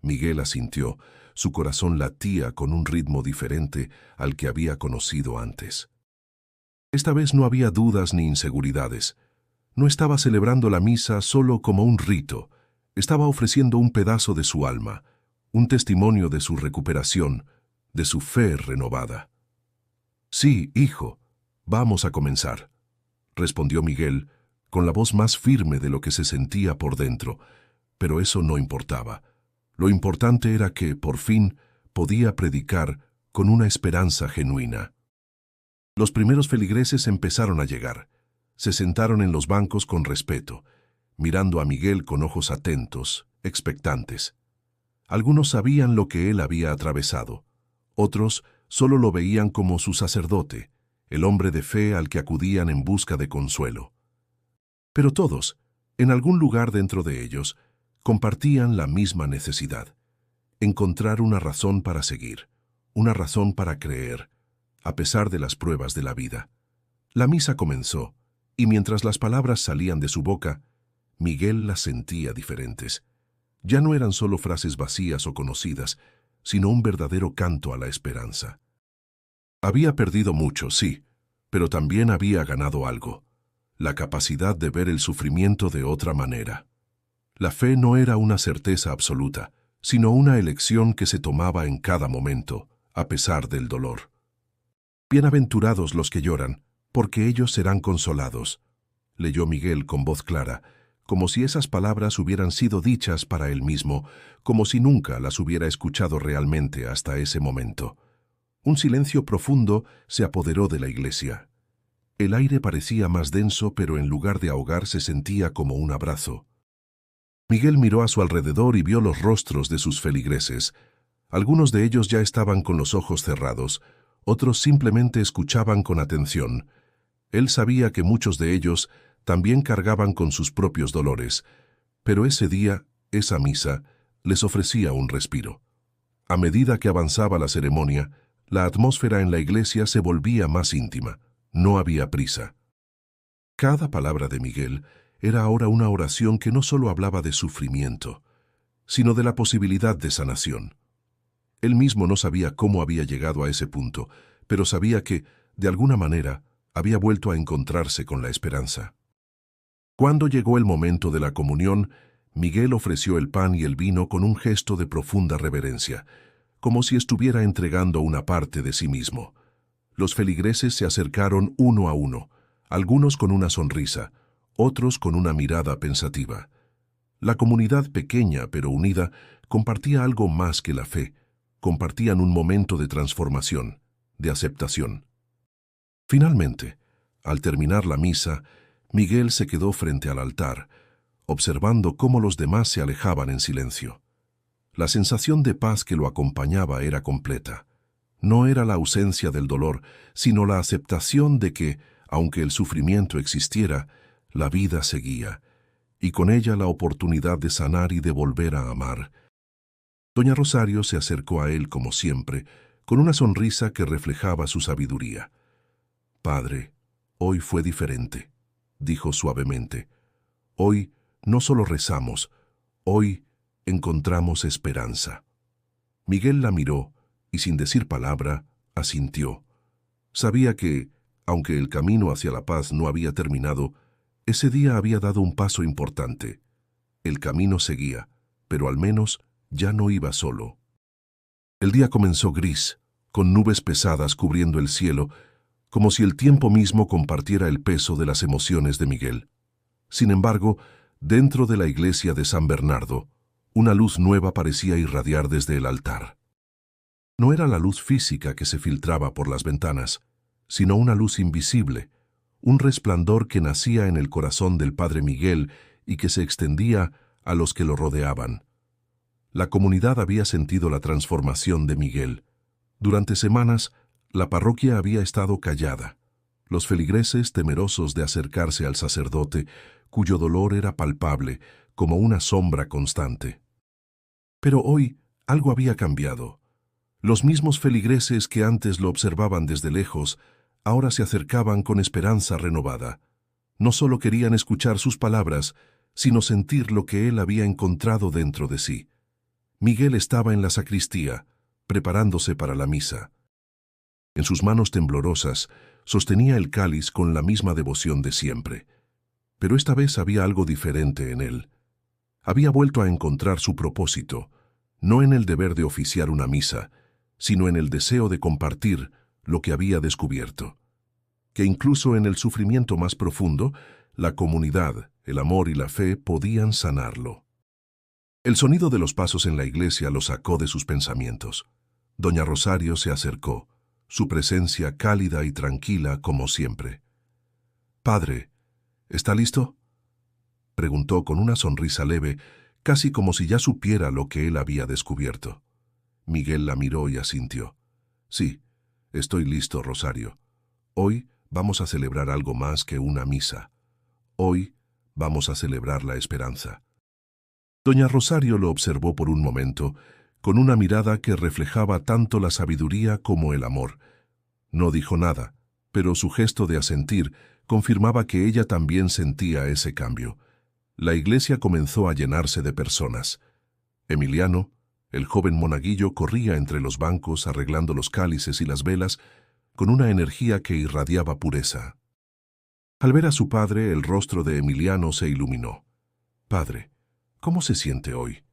Miguel asintió, su corazón latía con un ritmo diferente al que había conocido antes. Esta vez no había dudas ni inseguridades. No estaba celebrando la misa solo como un rito, estaba ofreciendo un pedazo de su alma, un testimonio de su recuperación, de su fe renovada. «Sí, hijo, vamos a comenzar», respondió Miguel, con la voz más firme de lo que se sentía por dentro, pero eso no importaba. Lo importante era que, por fin, podía predicar con una esperanza genuina. Los primeros feligreses empezaron a llegar. Se sentaron en los bancos con respeto, mirando a Miguel con ojos atentos, expectantes. Algunos sabían lo que él había atravesado. Otros solo lo veían como su sacerdote, el hombre de fe al que acudían en busca de consuelo. Pero todos, en algún lugar dentro de ellos, compartían la misma necesidad: encontrar una razón para seguir, una razón para creer, a pesar de las pruebas de la vida. La misa comenzó, y mientras las palabras salían de su boca, Miguel las sentía diferentes. Ya no eran solo frases vacías o conocidas, sino un verdadero canto a la esperanza. Había perdido mucho, sí, pero también había ganado algo: la capacidad de ver el sufrimiento de otra manera. La fe no era una certeza absoluta, sino una elección que se tomaba en cada momento, a pesar del dolor. Bienaventurados los que lloran, porque ellos serán consolados, leyó Miguel con voz clara, como si esas palabras hubieran sido dichas para él mismo, como si nunca las hubiera escuchado realmente hasta ese momento. Un silencio profundo se apoderó de la iglesia. El aire parecía más denso, pero en lugar de ahogar se sentía como un abrazo. Miguel miró a su alrededor y vio los rostros de sus feligreses. Algunos de ellos ya estaban con los ojos cerrados, otros simplemente escuchaban con atención. Él sabía que muchos de ellos también cargaban con sus propios dolores, pero ese día, esa misa, les ofrecía un respiro. A medida que avanzaba la ceremonia, la atmósfera en la iglesia se volvía más íntima. No había prisa. Cada palabra de Miguel era ahora una oración que no solo hablaba de sufrimiento, sino de la posibilidad de sanación. Él mismo no sabía cómo había llegado a ese punto, pero sabía que, de alguna manera, había vuelto a encontrarse con la esperanza. Cuando llegó el momento de la comunión, Miguel ofreció el pan y el vino con un gesto de profunda reverencia, como si estuviera entregando una parte de sí mismo. Los feligreses se acercaron uno a uno, algunos con una sonrisa, otros con una mirada pensativa. La comunidad pequeña pero unida compartía algo más que la fe, compartían un momento de transformación, de aceptación. Finalmente, al terminar la misa, Miguel se quedó frente al altar, observando cómo los demás se alejaban en silencio. La sensación de paz que lo acompañaba era completa. No era la ausencia del dolor, sino la aceptación de que, aunque el sufrimiento existiera, la vida seguía, y con ella la oportunidad de sanar y de volver a amar. Doña Rosario se acercó a él como siempre, con una sonrisa que reflejaba su sabiduría. «Padre, hoy fue diferente», dijo suavemente. «Hoy no solo rezamos, hoy encontramos esperanza». Miguel la miró y sin decir palabra, asintió. Sabía que, aunque el camino hacia la paz no había terminado, ese día había dado un paso importante. El camino seguía, pero al menos ya no iba solo. El día comenzó gris, con nubes pesadas cubriendo el cielo, como si el tiempo mismo compartiera el peso de las emociones de Miguel. Sin embargo, dentro de la iglesia de San Bernardo, una luz nueva parecía irradiar desde el altar. No era la luz física que se filtraba por las ventanas, sino una luz invisible, un resplandor que nacía en el corazón del Padre Miguel y que se extendía a los que lo rodeaban. La comunidad había sentido la transformación de Miguel. Durante semanas, la parroquia había estado callada. Los feligreses, temerosos de acercarse al sacerdote, cuyo dolor era palpable, como una sombra constante. Pero hoy algo había cambiado. Los mismos feligreses que antes lo observaban desde lejos, ahora se acercaban con esperanza renovada. No solo querían escuchar sus palabras, sino sentir lo que él había encontrado dentro de sí. Miguel estaba en la sacristía, preparándose para la misa. En sus manos temblorosas, sostenía el cáliz con la misma devoción de siempre. Pero esta vez había algo diferente en él. Había vuelto a encontrar su propósito, no en el deber de oficiar una misa, sino en el deseo de compartir lo que había descubierto. Que incluso en el sufrimiento más profundo, la comunidad, el amor y la fe podían sanarlo. El sonido de los pasos en la iglesia lo sacó de sus pensamientos. Doña Rosario se acercó, su presencia cálida y tranquila como siempre. «Padre, ¿está listo?», preguntó con una sonrisa leve, casi como si ya supiera lo que él había descubierto. Miguel la miró y asintió. «Sí, estoy listo, Rosario. Hoy vamos a celebrar algo más que una misa. Hoy vamos a celebrar la esperanza». Doña Rosario lo observó por un momento, con una mirada que reflejaba tanto la sabiduría como el amor. No dijo nada, pero su gesto de asentir confirmaba que ella también sentía ese cambio. La iglesia comenzó a llenarse de personas. Emiliano, el joven monaguillo, corría entre los bancos arreglando los cálices y las velas con una energía que irradiaba pureza. Al ver a su padre, el rostro de Emiliano se iluminó. «Padre, ¿Cómo se siente hoy?,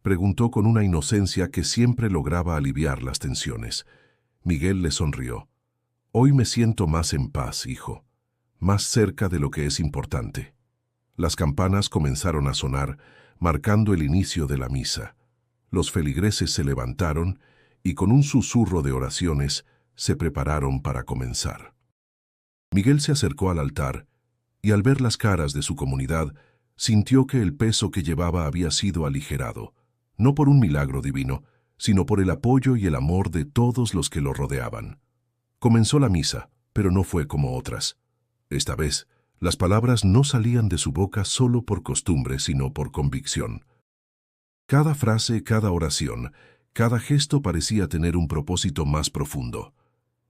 preguntó con una inocencia que siempre lograba aliviar las tensiones. Miguel le sonrió. Hoy me siento más en paz, hijo, más cerca de lo que es importante. Las campanas comenzaron a sonar, marcando el inicio de la misa. Los feligreses se levantaron y con un susurro de oraciones se prepararon para comenzar. Miguel se acercó al altar y al ver las caras de su comunidad, sintió que el peso que llevaba había sido aligerado, no por un milagro divino, sino por el apoyo y el amor de todos los que lo rodeaban. Comenzó la misa, pero no fue como otras. Esta vez, las palabras no salían de su boca solo por costumbre, sino por convicción. Cada frase, cada oración, cada gesto parecía tener un propósito más profundo.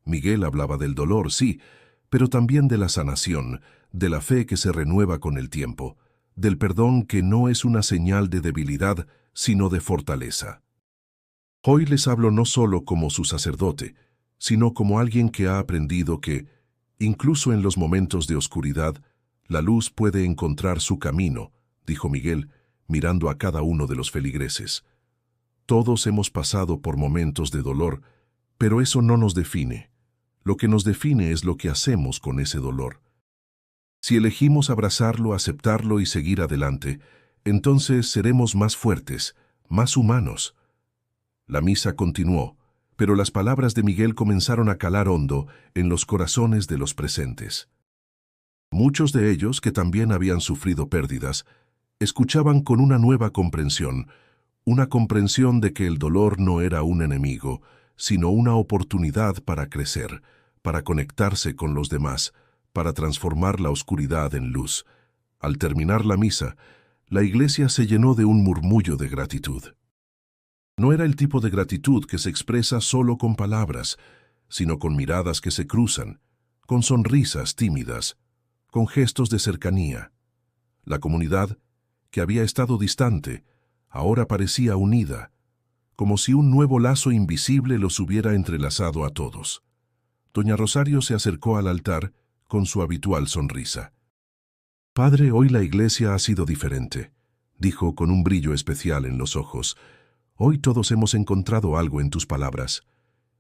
Miguel hablaba del dolor, sí, pero también de la sanación, de la fe que se renueva con el tiempo, del perdón que no es una señal de debilidad, sino de fortaleza. Hoy les hablo no solo como su sacerdote, sino como alguien que ha aprendido que, incluso en los momentos de oscuridad, la luz puede encontrar su camino, dijo Miguel, mirando a cada uno de los feligreses. Todos hemos pasado por momentos de dolor, pero eso no nos define. Lo que nos define es lo que hacemos con ese dolor. Si elegimos abrazarlo, aceptarlo y seguir adelante, entonces seremos más fuertes, más humanos. La misa continuó, pero las palabras de Miguel comenzaron a calar hondo en los corazones de los presentes. Muchos de ellos, que también habían sufrido pérdidas, escuchaban con una nueva comprensión, una comprensión de que el dolor no era un enemigo, sino una oportunidad para crecer, para conectarse con los demás, para transformar la oscuridad en luz. Al terminar la misa, la iglesia se llenó de un murmullo de gratitud. No era el tipo de gratitud que se expresa solo con palabras, sino con miradas que se cruzan, con sonrisas tímidas, con gestos de cercanía. La comunidad, que había estado distante, ahora parecía unida, como si un nuevo lazo invisible los hubiera entrelazado a todos. Doña Rosario se acercó al altar con su habitual sonrisa. «Padre, hoy la iglesia ha sido diferente», dijo con un brillo especial en los ojos. «Hoy todos hemos encontrado algo en tus palabras».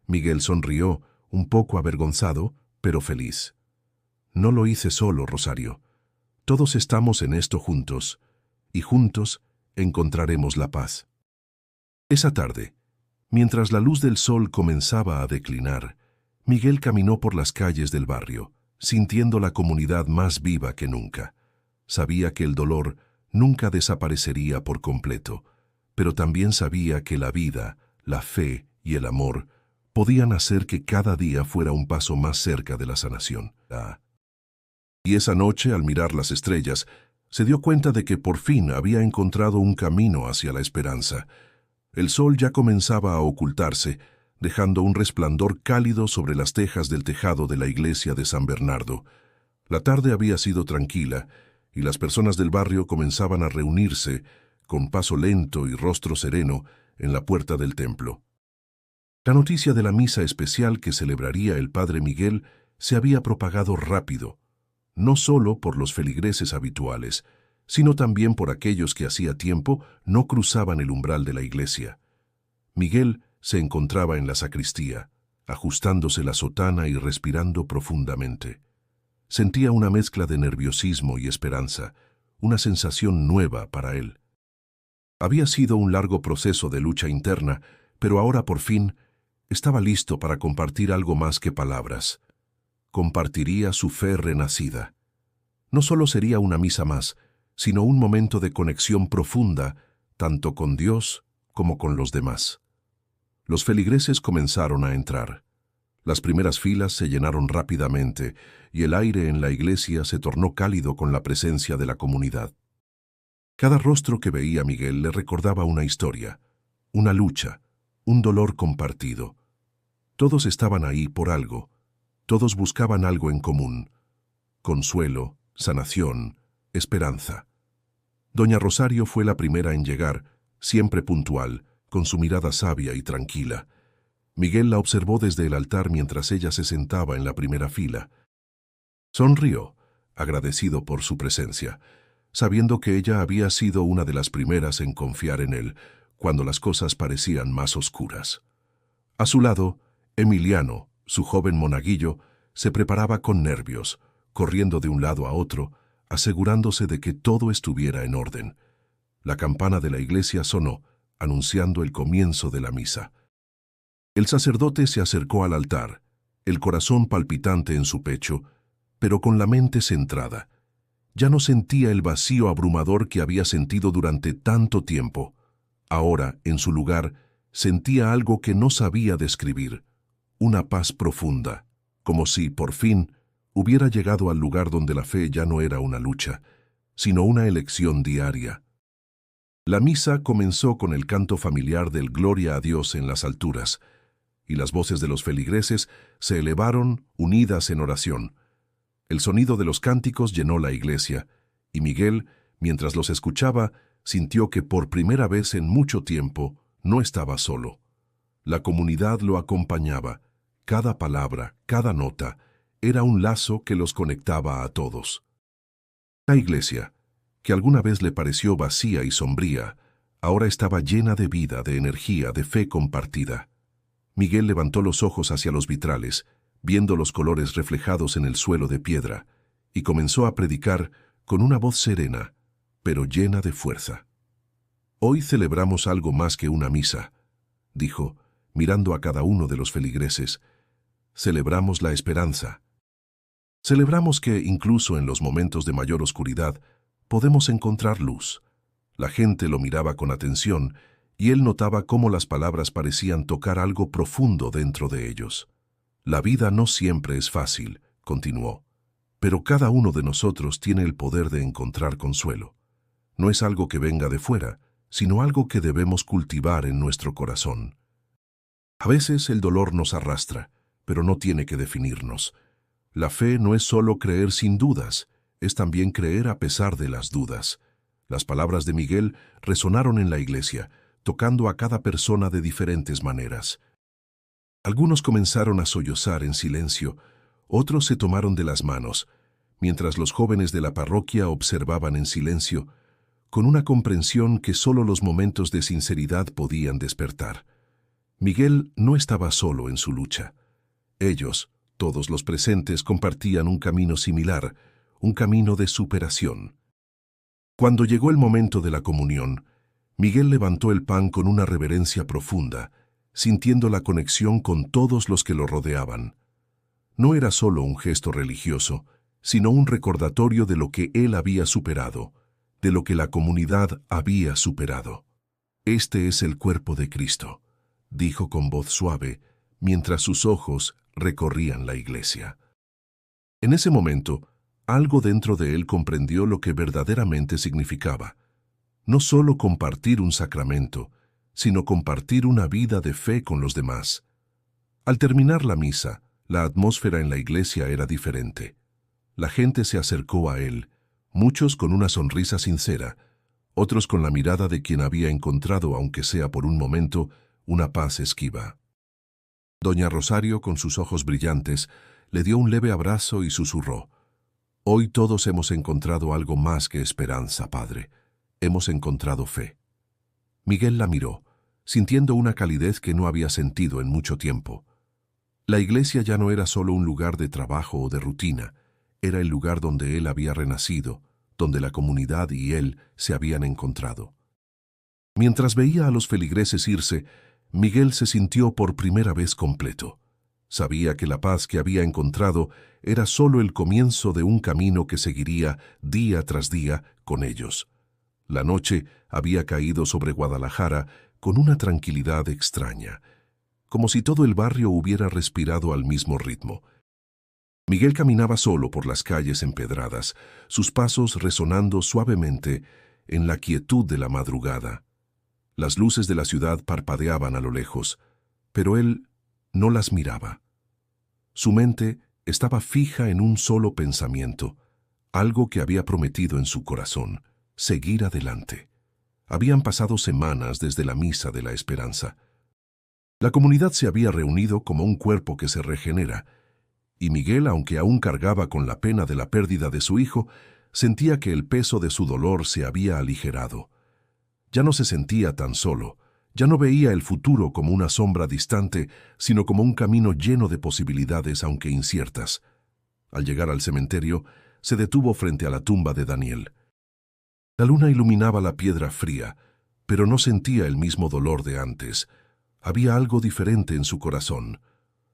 Miguel sonrió, un poco avergonzado, pero feliz. «No lo hice solo, Rosario. Todos estamos en esto juntos, y juntos encontraremos la paz». Esa tarde, mientras la luz del sol comenzaba a declinar, Miguel caminó por las calles del barrio, sintiendo la comunidad más viva que nunca. Sabía que el dolor nunca desaparecería por completo, pero también sabía que la vida, la fe y el amor podían hacer que cada día fuera un paso más cerca de la sanación. Y esa noche, al mirar las estrellas, se dio cuenta de que por fin había encontrado un camino hacia la esperanza. El sol ya comenzaba a ocultarse, dejando un resplandor cálido sobre las tejas del tejado de la iglesia de San Bernardo. La tarde había sido tranquila, y las personas del barrio comenzaban a reunirse, con paso lento y rostro sereno, en la puerta del templo. La noticia de la misa especial que celebraría el padre Miguel se había propagado rápido, no solo por los feligreses habituales, sino también por aquellos que hacía tiempo no cruzaban el umbral de la iglesia. Miguel se encontraba en la sacristía, ajustándose la sotana y respirando profundamente. Sentía una mezcla de nerviosismo y esperanza, una sensación nueva para él. Había sido un largo proceso de lucha interna, pero ahora por fin estaba listo para compartir algo más que palabras. Compartiría su fe renacida. No solo sería una misa más, sino un momento de conexión profunda, tanto con Dios como con los demás. Los feligreses comenzaron a entrar. Las primeras filas se llenaron rápidamente y el aire en la iglesia se tornó cálido con la presencia de la comunidad. Cada rostro que veía Miguel le recordaba una historia, una lucha, un dolor compartido. Todos estaban ahí por algo. Todos buscaban algo en común: consuelo, sanación, esperanza. Doña Rosario fue la primera en llegar, siempre puntual, con su mirada sabia y tranquila. Miguel la observó desde el altar mientras ella se sentaba en la primera fila. Sonrió, agradecido por su presencia. sabiendo que ella había sido una de las primeras en confiar en él cuando las cosas parecían más oscuras. A su lado, Emiliano, su joven monaguillo, se preparaba con nervios, corriendo de un lado a otro, asegurándose de que todo estuviera en orden. La campana de la iglesia sonó, anunciando el comienzo de la misa. El sacerdote se acercó al altar, el corazón palpitante en su pecho, pero con la mente centrada. Ya no sentía el vacío abrumador que había sentido durante tanto tiempo. Ahora, en su lugar, sentía algo que no sabía describir, una paz profunda, como si, por fin, hubiera llegado al lugar donde la fe ya no era una lucha, sino una elección diaria. La misa comenzó con el canto familiar del Gloria a Dios en las alturas, y las voces de los feligreses se elevaron unidas en oración. El sonido de los cánticos llenó la iglesia, y Miguel, mientras los escuchaba, sintió que por primera vez en mucho tiempo no estaba solo. La comunidad lo acompañaba. Cada palabra, cada nota, era un lazo que los conectaba a todos. La iglesia, que alguna vez le pareció vacía y sombría, ahora estaba llena de vida, de energía, de fe compartida. Miguel levantó los ojos hacia los vitrales, viendo los colores reflejados en el suelo de piedra, y comenzó a predicar con una voz serena, pero llena de fuerza. «Hoy celebramos algo más que una misa», dijo, mirando a cada uno de los feligreses. «Celebramos la esperanza. Celebramos que, incluso en los momentos de mayor oscuridad, podemos encontrar luz». La gente lo miraba con atención, y él notaba cómo las palabras parecían tocar algo profundo dentro de ellos. «La vida no siempre es fácil», continuó, «pero cada uno de nosotros tiene el poder de encontrar consuelo. No es algo que venga de fuera, sino algo que debemos cultivar en nuestro corazón. A veces el dolor nos arrastra, pero no tiene que definirnos. La fe no es solo creer sin dudas, es también creer a pesar de las dudas». Las palabras de Miguel resonaron en la iglesia, tocando a cada persona de diferentes maneras. Algunos comenzaron a sollozar en silencio, otros se tomaron de las manos, mientras los jóvenes de la parroquia observaban en silencio, con una comprensión que solo los momentos de sinceridad podían despertar. Miguel no estaba solo en su lucha. Ellos, todos los presentes, compartían un camino similar, un camino de superación. Cuando llegó el momento de la comunión, Miguel levantó el pan con una reverencia profunda, sintiendo la conexión con todos los que lo rodeaban. No era solo un gesto religioso, sino un recordatorio de lo que él había superado, de lo que la comunidad había superado. «Este es el cuerpo de Cristo», dijo con voz suave, mientras sus ojos recorrían la iglesia. En ese momento, algo dentro de él comprendió lo que verdaderamente significaba. No solo compartir un sacramento, sino compartir una vida de fe con los demás. Al terminar la misa, la atmósfera en la iglesia era diferente. La gente se acercó a él, muchos con una sonrisa sincera, otros con la mirada de quien había encontrado, aunque sea por un momento, una paz esquiva. Doña Rosario, con sus ojos brillantes, le dio un leve abrazo y susurró: «Hoy todos hemos encontrado algo más que esperanza, Padre. Hemos encontrado fe». Miguel la miró, sintiendo una calidez que no había sentido en mucho tiempo. La iglesia ya no era solo un lugar de trabajo o de rutina, era el lugar donde él había renacido, donde la comunidad y él se habían encontrado. Mientras veía a los feligreses irse, Miguel se sintió por primera vez completo. Sabía que la paz que había encontrado era solo el comienzo de un camino que seguiría día tras día con ellos. La noche había caído sobre Guadalajara con una tranquilidad extraña, como si todo el barrio hubiera respirado al mismo ritmo. Miguel caminaba solo por las calles empedradas, sus pasos resonando suavemente en la quietud de la madrugada. Las luces de la ciudad parpadeaban a lo lejos, pero él no las miraba. Su mente estaba fija en un solo pensamiento, algo que había prometido en su corazón: seguir adelante. Habían pasado semanas desde la misa de la esperanza. La comunidad se había reunido como un cuerpo que se regenera, y Miguel, aunque aún cargaba con la pena de la pérdida de su hijo, Sentía que el peso de su dolor se había aligerado. Ya no se sentía tan solo, ya no veía el futuro como una sombra distante, sino como un camino lleno de posibilidades aunque inciertas. Al llegar al cementerio, se detuvo frente a la tumba de Daniel. La luna iluminaba la piedra fría, pero no sentía el mismo dolor de antes. Había algo diferente en su corazón.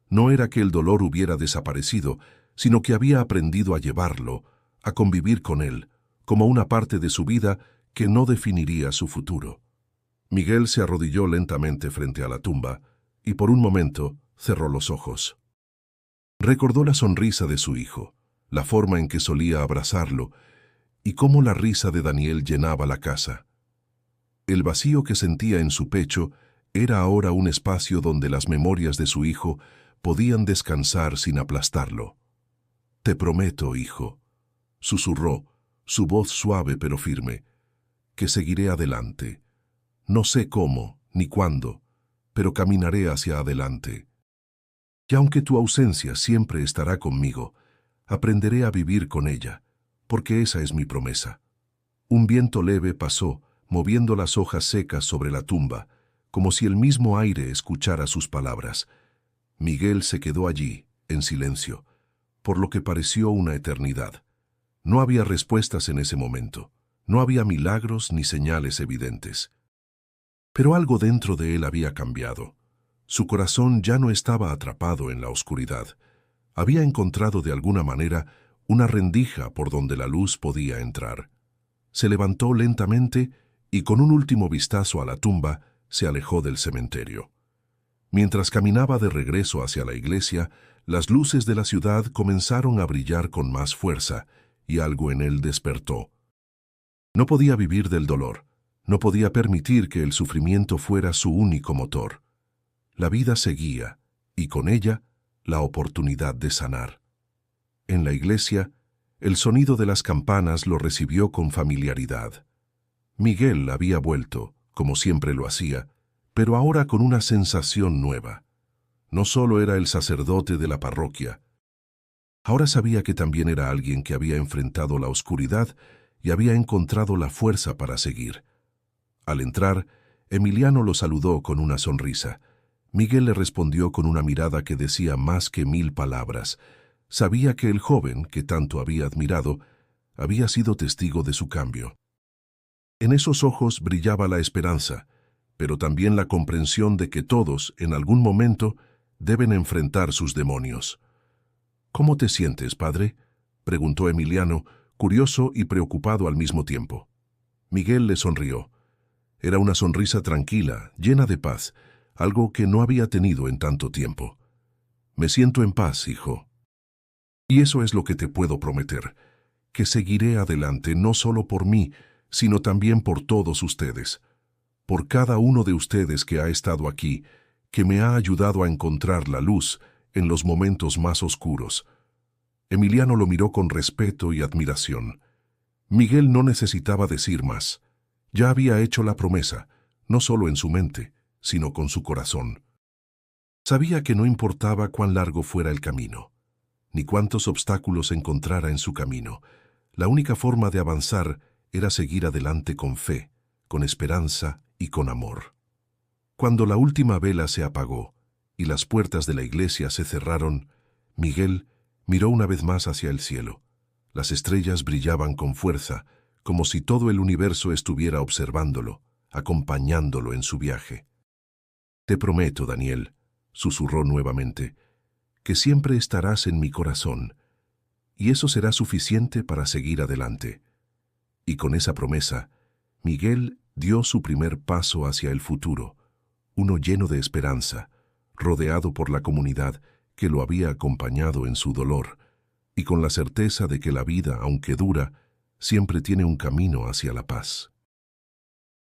No era que el dolor hubiera desaparecido, sino que había aprendido a llevarlo, a convivir con él, como una parte de su vida que no definiría su futuro. Miguel se arrodilló lentamente frente a la tumba y por un momento cerró los ojos. Recordó la sonrisa de su hijo, la forma en que solía abrazarlo y cómo la risa de Daniel llenaba la casa. El vacío que sentía en su pecho era ahora un espacio donde las memorias de su hijo podían descansar sin aplastarlo. «Te prometo, hijo», susurró, su voz suave pero firme, «que seguiré adelante. No sé cómo, ni cuándo, pero caminaré hacia adelante. Y aunque tu ausencia siempre estará conmigo, aprenderé a vivir con ella, porque esa es mi promesa». Un viento leve pasó, moviendo las hojas secas sobre la tumba, como si el mismo aire escuchara sus palabras. Miguel se quedó allí, en silencio, por lo que pareció una eternidad. No había respuestas en ese momento, no había milagros ni señales evidentes. Pero algo dentro de él había cambiado. Su corazón ya no estaba atrapado en la oscuridad. Había encontrado de alguna manera una rendija por donde la luz podía entrar. Se levantó lentamente y con un último vistazo a la tumba se alejó del cementerio. Mientras caminaba de regreso hacia la iglesia, las luces de la ciudad comenzaron a brillar con más fuerza y algo en él despertó. No podía vivir del dolor, no podía permitir que el sufrimiento fuera su único motor. La vida seguía, y con ella, la oportunidad de sanar. En la iglesia, el sonido de las campanas lo recibió con familiaridad. Miguel había vuelto, como siempre lo hacía, pero ahora con una sensación nueva. No solo era el sacerdote de la parroquia. Ahora sabía que también era alguien que había enfrentado la oscuridad y había encontrado la fuerza para seguir. Al entrar, Emiliano lo saludó con una sonrisa. Miguel le respondió con una mirada que decía más que 1000 palabras. Sabía que el joven, que tanto había admirado, había sido testigo de su cambio. En esos ojos brillaba la esperanza, pero también la comprensión de que todos, en algún momento, deben enfrentar sus demonios. «¿Cómo te sientes, padre?», preguntó Emiliano, curioso y preocupado al mismo tiempo. Miguel le sonrió. Era una sonrisa tranquila, llena de paz, algo que no había tenido en tanto tiempo. «Me siento en paz, hijo. Y eso es lo que te puedo prometer, que seguiré adelante no solo por mí, sino también por todos ustedes, por cada uno de ustedes que ha estado aquí, que me ha ayudado a encontrar la luz en los momentos más oscuros». Emiliano lo miró con respeto y admiración. Miguel no necesitaba decir más. Ya había hecho la promesa, no solo en su mente, sino con su corazón. Sabía que no importaba cuán largo fuera el camino, ni cuántos obstáculos encontrara en su camino. La única forma de avanzar era seguir adelante con fe, con esperanza y con amor. Cuando la última vela se apagó y las puertas de la iglesia se cerraron, Miguel miró una vez más hacia el cielo. Las estrellas brillaban con fuerza, como si todo el universo estuviera observándolo, acompañándolo en su viaje. «Te prometo, Daniel», susurró nuevamente, «que siempre estarás en mi corazón, y eso será suficiente para seguir adelante». Y con esa promesa, Miguel dio su primer paso hacia el futuro, uno lleno de esperanza, rodeado por la comunidad que lo había acompañado en su dolor, y con la certeza de que la vida, aunque dura, siempre tiene un camino hacia la paz.